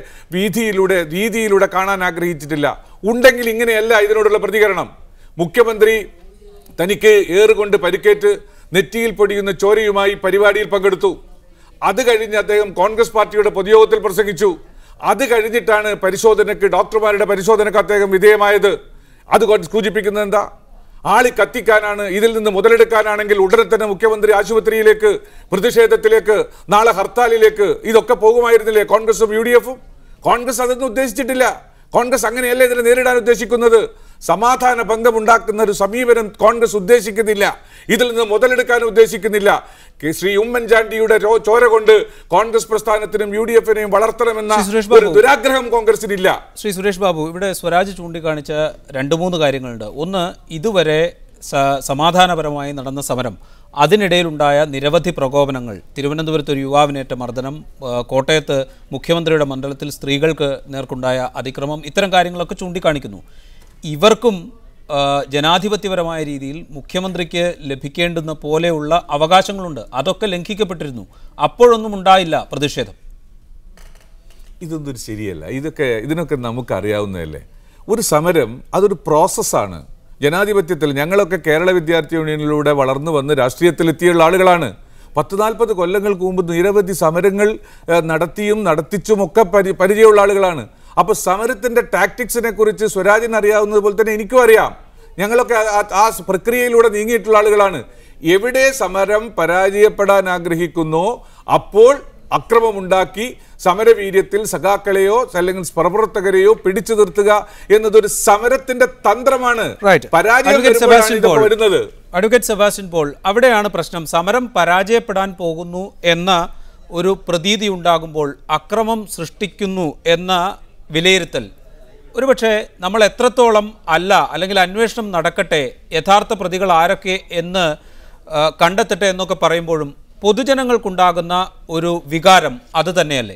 രീതിയിലൂടെ കാണാൻ ആഗ്രഹിച്ചിട്ടില്ല. ഉണ്ടെങ്കിൽ ഇങ്ങനെയല്ല ഇതിനോടുള്ള പ്രതികരണം. മുഖ്യമന്ത്രി തനിക്ക് ഏറുകൊണ്ട് പരിക്കേറ്റ് നെറ്റിയിൽ പൊടിയുന്ന ചോരയുമായി പരിപാടിയിൽ പങ്കെടുത്തു. അത് കഴിഞ്ഞ് അദ്ദേഹം കോൺഗ്രസ് പാർട്ടിയുടെ പൊതുയോഗത്തിൽ പ്രസംഗിച്ചു. അത് കഴിഞ്ഞിട്ടാണ് പരിശോധനയ്ക്ക്, ഡോക്ടർമാരുടെ പരിശോധനയ്ക്ക് അദ്ദേഹം വിധേയമായത്. അത് സൂചിപ്പിക്കുന്നത് എന്താ? ആളി കത്തിക്കാനാണ്, ഇതിൽ നിന്ന് മുതലെടുക്കാനാണെങ്കിൽ ഉടനെ തന്നെ മുഖ്യമന്ത്രി ആശുപത്രിയിലേക്ക്, പ്രതിഷേധത്തിലേക്ക്, നാളെ ഹർത്താലിലേക്ക് ഇതൊക്കെ പോകുമായിരുന്നില്ലേ കോൺഗ്രസും UDF-ഉം? കോൺഗ്രസ് അതൊന്നും ഉദ്ദേശിച്ചിട്ടില്ല. കോൺഗ്രസ് അങ്ങനെയല്ല ഇതിനെ നേരിടാൻ ഉദ്ദേശിക്കുന്നത്. സമാധാന ഭംഗമുണ്ടാക്കുന്ന ഒരു സമീപനം കോൺഗ്രസ് ഉദ്ദേശിക്കുന്നില്ല. ഇതിൽ നിന്ന് മുതലെടുക്കാൻ ഉദ്ദേശിക്കുന്നില്ല. ശ്രീ ഉമ്മൻചാണ്ടിയുടെ ചോര കൊണ്ട് കോൺഗ്രസ് പ്രസ്ഥാനത്തിനും UDF-നെയും വളർത്തണമെന്ന ഒരു ദുരാഗ്രഹം കോൺഗ്രസിനില്ല. ശ്രീ സുരേഷ് ബാബു, ഇവിടെ സ്വരാജ് ചൂണ്ടിക്കാണിച്ച 2-3 കാര്യങ്ങളുണ്ട്. ഒന്ന്, ഇതുവരെ സമാധാനപരമായി നടന്ന സമരം, അതിനിടയിലുണ്ടായ നിരവധി പ്രകോപനങ്ങൾ, തിരുവനന്തപുരത്ത് ഒരു യുവാവിനേറ്റ മർദ്ദനം, കോട്ടയത്ത് മുഖ്യമന്ത്രിയുടെ മണ്ഡലത്തിൽ സ്ത്രീകൾക്ക് നേർക്കുണ്ടായ അതിക്രമം, ഇത്തരം കാര്യങ്ങളൊക്കെ ചൂണ്ടിക്കാണിക്കുന്നു. ഇവർക്കും ജനാധിപത്യപരമായ രീതിയിൽ മുഖ്യമന്ത്രിക്ക് ലഭിക്കേണ്ടുന്ന പോലെയുള്ള അവകാശങ്ങളുണ്ട്. അതൊക്കെ ലംഘിക്കപ്പെട്ടിരുന്നു. അപ്പോഴൊന്നും ഉണ്ടായില്ല പ്രതിഷേധം. ഇതൊന്നും ശരിയല്ല. ഇതിനൊക്കെ നമുക്കറിയാവുന്നതല്ലേ. ഒരു സമരം അതൊരു പ്രോസസ്സാണ്. ജനാധിപത്യത്തിൽ ഞങ്ങളൊക്കെ കേരള വിദ്യാർത്ഥി യൂണിയനിലൂടെ വളർന്നു വന്ന് രാഷ്ട്രീയത്തിലെത്തിയുള്ള ആളുകളാണ്. 10-40 കൊല്ലങ്ങൾക്ക് മുമ്പ് നിരവധി സമരങ്ങൾ നടത്തിച്ചുമൊക്കെ പരിചയമുള്ള ആളുകളാണ്. അപ്പോൾ സമരത്തിൻ്റെ ടാക്ടിക്സിനെ കുറിച്ച് സ്വരാജിന് അറിയാവുന്നത് പോലെ തന്നെ എനിക്കും അറിയാം. ഞങ്ങളൊക്കെ ആ പ്രക്രിയയിലൂടെ നീങ്ങിയിട്ടുള്ള ആളുകളാണ്. എവിടെ സമരം പരാജയപ്പെടാൻ ആഗ്രഹിക്കുന്നോ അപ്പോൾ അക്രമമുണ്ടാക്കി സമരവീര്യത്തിൽ സഖാക്കളെയോ അല്ലെങ്കിൽ പ്രവർത്തകരെയോ പിടിച്ചു നിർത്തുക എന്നതൊരു സമരത്തിന്റെ തന്ത്രമാണ്. വരുന്നത് അഡ്വക്കേറ്റ് സെബാസ്റ്റ്യൻ പോൾ, അവിടെയാണ് പ്രശ്നം. സമരം പരാജയപ്പെടാൻ പോകുന്നു എന്ന ഒരു പ്രതീതി ഉണ്ടാകുമ്പോൾ അക്രമം സൃഷ്ടിക്കുന്നു എന്ന വിലയിരുത്തൽ ഒരുപക്ഷെ നമ്മൾ എത്രത്തോളം അല്ലെങ്കിൽ അന്വേഷണം നടക്കട്ടെ, യഥാർത്ഥ പ്രതികൾ ആരൊക്കെ എന്ന് കണ്ടെത്തട്ടെ എന്നൊക്കെ പറയുമ്പോഴും പൊതുജനങ്ങൾക്കുണ്ടാകുന്ന ഒരു വികാരം അത് തന്നെയല്ലേ?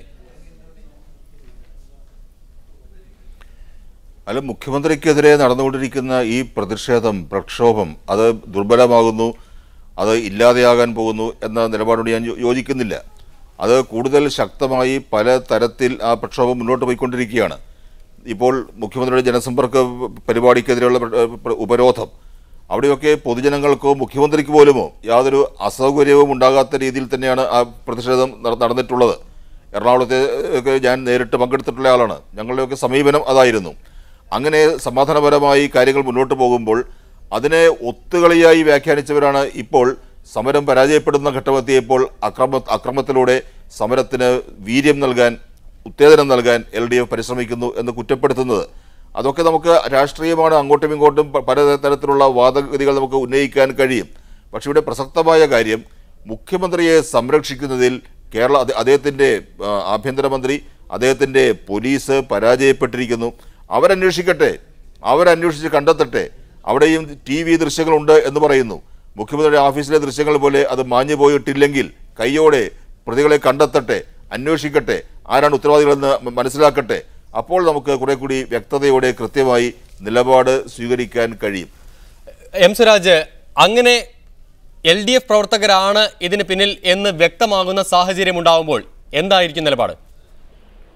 അല്ല, മുഖ്യമന്ത്രിക്കെതിരെ നടന്നുകൊണ്ടിരിക്കുന്ന ഈ പ്രതിഷേധം, പ്രക്ഷോഭം അത് ദുർബലമാകുന്നു, അത് ഇല്ലാതെയാകാൻ പോകുന്നു എന്ന നിലപാടോട് ഞാൻ യോജിക്കുന്നില്ല. അത് കൂടുതൽ ശക്തമായി പല തരത്തിൽ ആ പ്രക്ഷോഭം മുന്നോട്ട് പോയിക്കൊണ്ടിരിക്കുകയാണ്. ഇപ്പോൾ മുഖ്യമന്ത്രിയുടെ ജനസമ്പർക്ക പരിപാടിക്കെതിരെയുള്ള ഉപരോധം, അവിടെയൊക്കെ പൊതുജനങ്ങൾക്കോ മുഖ്യമന്ത്രിക്ക് പോലുമോ യാതൊരു അസൗകര്യവും ഉണ്ടാകാത്ത രീതിയിൽ തന്നെയാണ് ആ പ്രതിഷേധം നടന്നിട്ടുള്ളത്. എറണാകുളത്തെ ഞാൻ നേരിട്ട് പങ്കെടുത്തിട്ടുള്ള ആളാണ്. ഞങ്ങളുടെയൊക്കെ സമീപനം അതായിരുന്നു. അങ്ങനെ സമാധാനപരമായി കാര്യങ്ങൾ മുന്നോട്ട് പോകുമ്പോൾ അതിനെ ഒത്തുകളിയായി വ്യാഖ്യാനിച്ചവരാണ് ഇപ്പോൾ സമരം പരാജയപ്പെടുന്ന ഘട്ടമെത്തിയപ്പോൾ അക്രമത്തിലൂടെ സമരത്തിന് വീര്യം നൽകാൻ, ഉത്തേജനം നൽകാൻ LDF പരിശ്രമിക്കുന്നു എന്ന് കുറ്റപ്പെടുത്തുന്നത്. അതൊക്കെ നമുക്ക് രാഷ്ട്രീയമാണ്. അങ്ങോട്ടും ഇങ്ങോട്ടും പലതരത്തിലുള്ള വാദഗതികൾ നമുക്ക് ഉന്നയിക്കാൻ കഴിയും. പക്ഷെ ഇവിടെ പ്രസക്തമായ കാര്യം, മുഖ്യമന്ത്രിയെ സംരക്ഷിക്കുന്നതിൽ അദ്ദേഹത്തിൻ്റെ ആഭ്യന്തരമന്ത്രി, അദ്ദേഹത്തിൻ്റെ പോലീസ് പരാജയപ്പെട്ടിരിക്കുന്നു. അവരന്വേഷിച്ച് കണ്ടെത്തട്ടെ. അവിടെയും TV ദൃശ്യങ്ങളുണ്ട് എന്ന് പറയുന്നു. മുഖ്യമന്ത്രിയുടെ ഓഫീസിലെ ദൃശ്യങ്ങൾ പോലെ അത് മാഞ്ഞു പോയിട്ടില്ലെങ്കിൽ കയ്യോടെ പ്രതികളെ കണ്ടെത്തട്ടെ, അന്വേഷിക്കട്ടെ, ആരാണ് ഉത്തരവാദികളെന്ന് മനസ്സിലാക്കട്ടെ. അപ്പോൾ നമുക്ക് കുറെ കൂടി വ്യക്തതയോടെ കൃത്യമായി നിലപാട് സ്വീകരിക്കാൻ കഴിയും. എം സ്വരാജ്, അങ്ങനെ LDF പ്രവർത്തകരാണ് ഇതിന് പിന്നിൽ എന്ന് വ്യക്തമാകുന്ന സാഹചര്യം ഉണ്ടാകുമ്പോൾ എന്തായിരിക്കും നിലപാട്?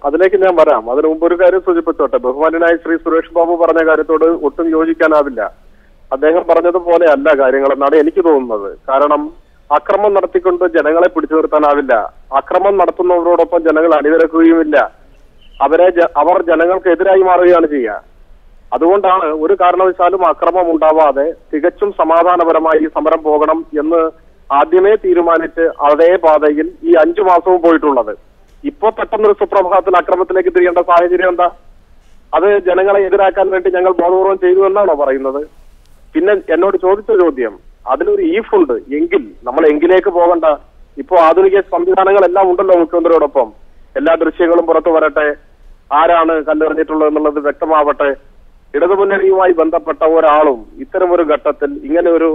അതിലേക്ക് ഞാൻ വരാം. അതിനു മുമ്പ് ഒരു കാര്യം സൂചിപ്പിച്ചോട്ടെ. ബഹുമാനായ ശ്രീ സുരേഷ് ബാബു പറഞ്ഞ കാര്യത്തോട് ഒട്ടും യോജിക്കാനാവില്ല. അദ്ദേഹം പറഞ്ഞതുപോലെ അല്ല കാര്യങ്ങളെന്നാണ് എനിക്ക് തോന്നുന്നത്. കാരണം അക്രമം നടത്തിക്കൊണ്ട് ജനങ്ങളെ പിടിച്ചു നിർത്താനാവില്ല. അക്രമം നടത്തുന്നവരോടൊപ്പം ജനങ്ങൾ അണിനിരക്കുകയുമില്ല. അവർ ജനങ്ങൾക്കെതിരായി മാറുകയാണ് ചെയ്യുക. അതുകൊണ്ടാണ് ഒരു കാരണവശാലും അക്രമം ഉണ്ടാവാതെ തികച്ചും സമാധാനപരമായി സമരം പോകണം എന്ന് ആദ്യമേ തീരുമാനിച്ച് അതേ പാതയിൽ ഈ 5 മാസവും പോയിട്ടുള്ളത്. ഇപ്പൊ പെട്ടെന്നൊരു സുപ്രഭാതത്തിൽ അക്രമത്തിലേക്ക് തിരിയേണ്ട സാഹചര്യം എന്താ? അത് ജനങ്ങളെ എതിരാക്കാൻ വേണ്ടി ഞങ്ങൾ ബോധപൂർവം ചെയ്തു എന്നാണോ പറയുന്നത്? പിന്നെ എന്നോട് ചോദിച്ച ചോദ്യം, അതിലൊരു ഈഫുണ്ട്. എങ്കിൽ നമ്മൾ എങ്കിലേക്ക് പോകണ്ട. ഇപ്പോ ആധുനിക സംവിധാനങ്ങളെല്ലാം ഉണ്ടല്ലോ മുഖ്യമന്ത്രിയോടൊപ്പം. എല്ലാ ദൃശ്യങ്ങളും പുറത്തു വരട്ടെ, ആരാണ് കല്ലെറിഞ്ഞിട്ടുള്ളത് എന്നുള്ളത് വ്യക്തമാവട്ടെ. ഇടതുമുന്നണിയുമായി ബന്ധപ്പെട്ട ഒരാളും ഇത്തരമൊരു ഘട്ടത്തിൽ ഇങ്ങനെ ഒരു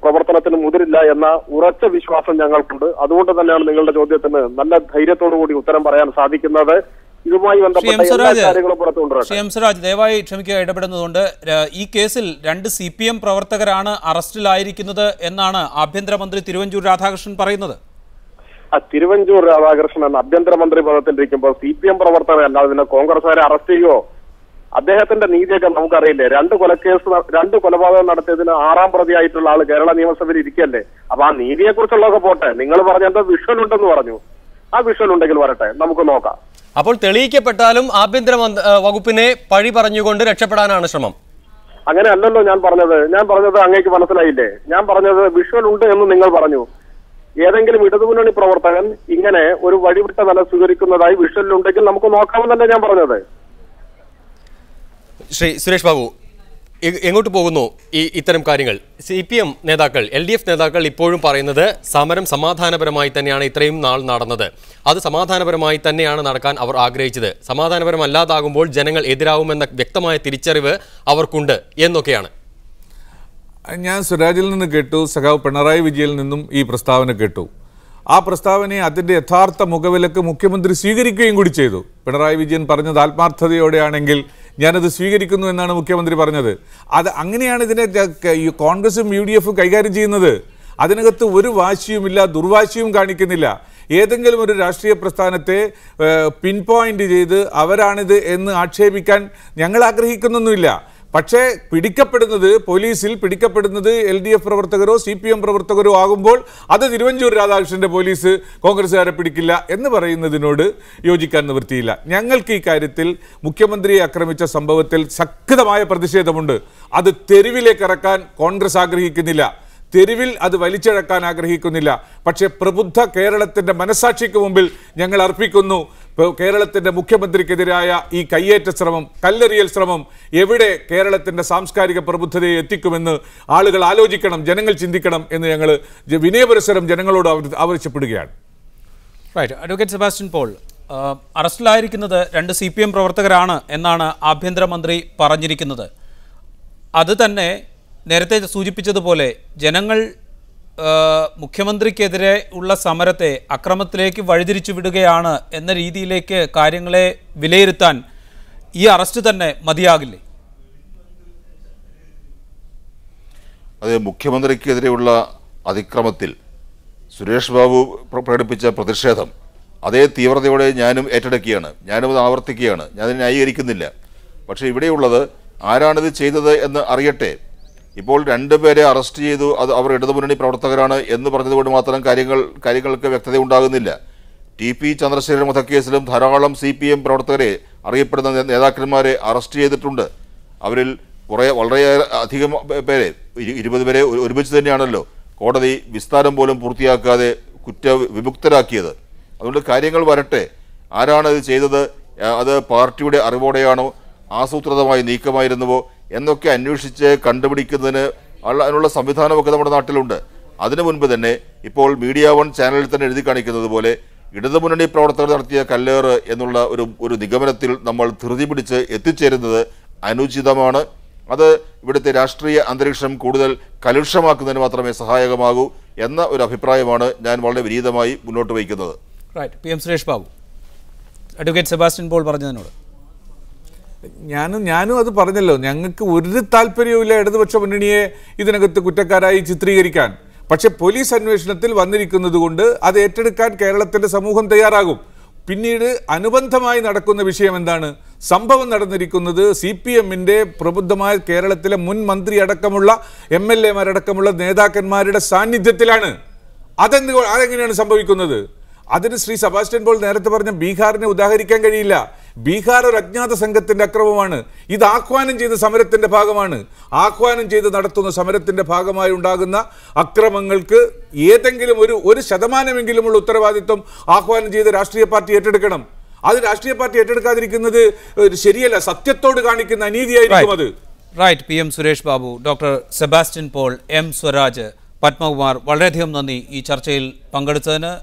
പ്രവർത്തനത്തിന് മുതിരില്ല എന്ന ഉറച്ച വിശ്വാസം ഞങ്ങൾക്കുണ്ട്. അതുകൊണ്ട് തന്നെയാണ് നിങ്ങളുടെ ചോദ്യത്തിന് നല്ല ധൈര്യത്തോടു കൂടി ഉത്തരം പറയാൻ സാധിക്കുന്നത്. ഇതുമായി ബന്ധപ്പെട്ട എല്ലാ കാര്യങ്ങളും പുറത്തു കൊണ്ടുവരാം. ദയവായി ക്ഷമിക്കുക, ഇടപെടുന്നതുകൊണ്ട്. ഈ കേസിൽ 2 CPM പ്രവർത്തകരാണ് അറസ്റ്റിലായിരിക്കുന്നത് എന്നാണ് ആഭ്യന്തരമന്ത്രി തിരുവഞ്ചൂർ രാധാകൃഷ്ണൻ പറയുന്നത്. തിരുവഞ്ചൂർ രാധാകൃഷ്ണൻ ആഭ്യന്തരമന്ത്രി പദത്തിലിരിക്കുമ്പോൾ CPM പ്രവർത്തകരല്ല, അതിനെ കോൺഗ്രസുകാരെ അറസ്റ്റ് ചെയ്യുമോ? അദ്ദേഹത്തിന്റെ നീതിയൊക്കെ നമുക്കറിയില്ലേ? രണ്ട് കൊലപാതകം നടത്തിയതിന് 6ാം പ്രതിയായിട്ടുള്ള ആള് കേരള നിയമസഭയിൽ ഇരിക്കല്ലേ? അപ്പൊ ആ നീതിയെ കുറിച്ചുള്ളതൊക്കെ പോട്ടെ. നിങ്ങൾ പറഞ്ഞ എന്താ വിഷ്വൽ ഉണ്ടെന്ന് പറഞ്ഞു. ആ വിഷ്വൽ ഉണ്ടെങ്കിൽ വരട്ടെ, നമുക്ക് നോക്കാം. അപ്പോൾ തെളിയിക്കപ്പെട്ടാലും ആഭ്യന്തര വകുപ്പിനെ പഴി പറഞ്ഞുകൊണ്ട് രക്ഷപ്പെടാനാണ് ശ്രമം. അങ്ങനെ അല്ലല്ലോ ഞാൻ പറഞ്ഞത് അങ്ങേക്ക് മനസ്സിലായില്ലേ? ഞാൻ പറഞ്ഞത് വിഷ്വൽ ഉണ്ട് എന്ന് നിങ്ങൾ പറഞ്ഞു. ഏതെങ്കിലും ഇടതുമുന്നണി പ്രവർത്തകൻ ഇങ്ങനെ ഒരു വഴിവിട്ട നില സ്വീകരിക്കുന്നതായി വിഷ്വലുണ്ടെങ്കിൽ നമുക്ക് നോക്കാമെന്നല്ലേ ഞാൻ പറഞ്ഞത്. ശ്രീ സുരേഷ് ബാബു, എങ്ങോട്ട് പോകുന്നു ഇത്തരം കാര്യങ്ങൾ? CPM നേതാക്കൾ, LDF നേതാക്കൾ ഇപ്പോഴും പറയുന്നത് സമരം സമാധാനപരമായി തന്നെയാണ് ഇത്രയും നാൾ നടന്നത്. അത് സമാധാനപരമായി തന്നെയാണ് നടക്കാൻ അവർ ആഗ്രഹിച്ചത്. സമാധാനപരമല്ലാതാകുമ്പോൾ ജനങ്ങൾ എതിരാവുമെന്ന വ്യക്തമായ തിരിച്ചറിവ് അവർക്കുണ്ട് എന്നൊക്കെയാണ്. ഞാൻ സ്വരാജിൽ നിന്ന് കേട്ടു, സഖാവ് പിണറായി വിജയനിൽ നിന്നും ഈ പ്രസ്താവന കേട്ടു. ആ പ്രസ്താവനയെ അതിൻ്റെ യഥാർത്ഥ മുഖവിലക്ക് മുഖ്യമന്ത്രി സ്വീകരിക്കുകയും കൂടി ചെയ്തു. പിണറായി വിജയൻ പറഞ്ഞത് ആത്മാർത്ഥതയോടെയാണെങ്കിൽ ഞാനത് സ്വീകരിക്കുന്നു എന്നാണ് മുഖ്യമന്ത്രി പറഞ്ഞത്. അത് അങ്ങനെയാണ് ഇതിനെ കോൺഗ്രസും UDF കൈകാര്യം ചെയ്യുന്നത്. അതിനകത്ത് ഒരു വാശിയുമില്ല, ദുർവാശിയും കാണിക്കുന്നില്ല. ഏതെങ്കിലും ഒരു രാഷ്ട്രീയ പ്രസ്ഥാനത്തെ പിൻ പോയിന്റ് ചെയ്ത് അവരാണിത് എന്ന് ആക്ഷേപിക്കാൻ ഞങ്ങൾ ആഗ്രഹിക്കുന്നൊന്നുമില്ല. പക്ഷേ പോലീസിൽ പിടിക്കപ്പെടുന്നത് LDF പ്രവർത്തകരോ CPM പ്രവർത്തകരോ ആകുമ്പോൾ അത് തിരുവഞ്ചൂർ രാധാകൃഷ്ണന്റെ പോലീസ് കോൺഗ്രസ്സുകാരെ പിടിക്കില്ല എന്ന് പറയുന്നതിനോട് യോജിക്കാൻ നിവൃത്തിയില്ല. ഞങ്ങൾക്ക് ഈ കാര്യത്തിൽ മുഖ്യമന്ത്രിയെ ആക്രമിച്ച സംഭവത്തിൽ ശക്തമായ പ്രതിഷേധമുണ്ട്. അത് തെരുവിലേക്ക് ഇറക്കാൻ കോൺഗ്രസ് ആഗ്രഹിക്കുന്നില്ല, തെരുവിൽ അത് വലിച്ചിഴക്കാൻ ആഗ്രഹിക്കുന്നില്ല. പക്ഷേ പ്രബുദ്ധ കേരളത്തിന്റെ മനസാക്ഷിക്ക് മുമ്പിൽ ഞങ്ങൾ അർപ്പിക്കുന്നു. കേരളത്തിന്റെ മുഖ്യമന്ത്രിക്കെതിരായ ഈ കയ്യേറ്റ ശ്രമം, കല്ലെറിയൽ ശ്രമം എവിടെ കേരളത്തിന്റെ സാംസ്കാരിക പ്രബുദ്ധതയെ എത്തിക്കുമെന്ന് ആളുകൾ ആലോചിക്കണം, ജനങ്ങൾ ചിന്തിക്കണം എന്ന് ഞങ്ങൾ വിനയപുരസ്സരം ജനങ്ങളോട് ആവശ്യപ്പെടുകയാണ്. റൈറ്റ്. അഡ്വക്കേറ്റ് സെബാസ്റ്റ്യൻ പോൾ, അറസ്റ്റിലായിരിക്കുന്നത് 2 CPM പ്രവർത്തകരാണ് എന്നാണ് ആഭ്യന്തരമന്ത്രി പറഞ്ഞിരിക്കുന്നത്. അത് തന്നെ നേരത്തെ സൂചിപ്പിച്ചതുപോലെ ജനങ്ങൾ മുഖ്യമന്ത്രിക്കെതിരെ ഉള്ള സമരത്തെ അക്രമത്തിലേക്ക് വഴിതിരിച്ചു വിടുകയാണ് എന്ന രീതിയിലേക്ക് കാര്യങ്ങളെ വിലയിരുത്താൻ ഈ അറസ്റ്റ് തന്നെ മതിയാകില്ലേ? അത് മുഖ്യമന്ത്രിക്കെതിരെയുള്ള അതിക്രമത്തിൽ സുരേഷ് ബാബു പ്രകടിപ്പിച്ച പ്രതിഷേധം അതേ തീവ്രതയോടെ ഞാനും ഏറ്റെടുക്കുകയാണ്, ഞാനും അത് ആവർത്തിക്കുകയാണ്, ഞാനത് ന്യായീകരിക്കുന്നില്ല. പക്ഷേ ഇവിടെയുള്ളത് ആരാണിത് ചെയ്തത് എന്ന് അറിയട്ടെ. ഇപ്പോൾ 2 പേരെ അറസ്റ്റ് ചെയ്തു, അത് അവർ ഇടതുമുന്നണി പ്രവർത്തകരാണ് എന്ന് പറഞ്ഞതുകൊണ്ട് മാത്രം കാര്യങ്ങൾക്ക് വ്യക്തത ഉണ്ടാകുന്നില്ല. TP ചന്ദ്രശേഖരൻ വധക്കേസിലും ധാരാളം CPM പ്രവർത്തകരെ, അറിയപ്പെടുന്ന നേതാക്കന്മാരെ അറസ്റ്റ് ചെയ്തിട്ടുണ്ട്. അവരിൽ വളരെ അധികം പേരെ, 20 പേരെ ഒരുമിച്ച് തന്നെയാണല്ലോ കോടതി വിസ്താരം പോലും പൂർത്തിയാക്കാതെ കുറ്റവിമുക്തരാക്കിയത്. അതുകൊണ്ട് കാര്യങ്ങൾ വരട്ടെ. ആരാണത് ചെയ്തത്? അത് പാർട്ടിയുടെ അറിവോടെയാണോ, ആസൂത്രിതമായ നീക്കമായിരുന്നുവോ എന്നൊക്കെ അന്വേഷിച്ച് കണ്ടുപിടിക്കുന്നതിന് അതിനുള്ള സംവിധാനമൊക്കെ നമ്മുടെ നാട്ടിലുണ്ട്. അതിനു മുൻപ് തന്നെ ഇപ്പോൾ മീഡിയ 1 ചാനലിൽ തന്നെ എഴുതി കാണിക്കുന്നത് പോലെ ഇടതുമുന്നണി പ്രവർത്തകർ നടത്തിയ കല്ലേറ് എന്നുള്ള ഒരു നിഗമനത്തിൽ നമ്മൾ ധൃതി പിടിച്ച് എത്തിച്ചേരുന്നത് അനുചിതമാണ്. അത് ഇവിടുത്തെ രാഷ്ട്രീയ അന്തരീക്ഷം കൂടുതൽ കലുഷമാക്കുന്നതിന് മാത്രമേ സഹായകമാകൂ എന്ന ഒരു അഭിപ്രായമാണ് ഞാൻ വളരെ വിനീതമായി മുന്നോട്ട് വയ്ക്കുന്നത്. Right. PM Suresh Babu, advocate Sebastian Paul പറഞ്ഞതിനോട് ഞാനും അത് പറഞ്ഞല്ലോ. ഞങ്ങൾക്ക് ഒരു താല്പര്യവുമില്ല ഇടതുപക്ഷ മുന്നണിയെ ഇതിനകത്ത് കുറ്റക്കാരായി ചിത്രീകരിക്കാൻ. പക്ഷെ പോലീസ് അന്വേഷണത്തിൽ വന്നിരിക്കുന്നത് കൊണ്ട് അത് ഏറ്റെടുക്കാൻ കേരളത്തിന്റെ സമൂഹം തയ്യാറാകും. പിന്നീട് അനുബന്ധമായി നടക്കുന്ന വിഷയം എന്താണ്? സംഭവം നടന്നിരിക്കുന്നത് CPMന്റെ പ്രബുദ്ധമായ കേരളത്തിലെ മുൻ മന്ത്രി അടക്കമുള്ള MLA-മാരടക്കമുള്ള നേതാക്കന്മാരുടെ സാന്നിധ്യത്തിലാണ്. അതെങ്ങനെയാണ് സംഭവിക്കുന്നത്? അതിന് ശ്രീ സെബാസ്റ്റ്യൻ പോൾ നേരത്തെ പറഞ്ഞ ബീഹാറിനെ ഉദാഹരിക്കാൻ കഴിയില്ല. ബീഹാർ ഒരു അജ്ഞാത സംഘത്തിന്റെ അക്രമമാണ്. ഇത് ആഹ്വാനം ചെയ്ത സമരത്തിന്റെ ഭാഗമാണ്. ആഹ്വാനം ചെയ്ത് നടത്തുന്ന സമരത്തിന്റെ ഭാഗമായി ഉണ്ടാകുന്ന അക്രമങ്ങൾക്ക് ഏതെങ്കിലും ഒരു ശതമാനമെങ്കിലുമുള്ള ഉത്തരവാദിത്വം ആഹ്വാനം ചെയ്ത രാഷ്ട്രീയ പാർട്ടി ഏറ്റെടുക്കണം. അത് രാഷ്ട്രീയ പാർട്ടി ഏറ്റെടുക്കാതിരിക്കുന്നത് ശരിയല്ല, സത്യത്തോട് കാണിക്കുന്ന അനീതിയായിരിക്കും അത്. Right. PM Suresh Babu, doctor Sebastian Paul, M Swaraj, Padmakumar, വളരെയധികം നന്ദി ഈ ചർച്ചയിൽ പങ്കെടുത്തതിന്.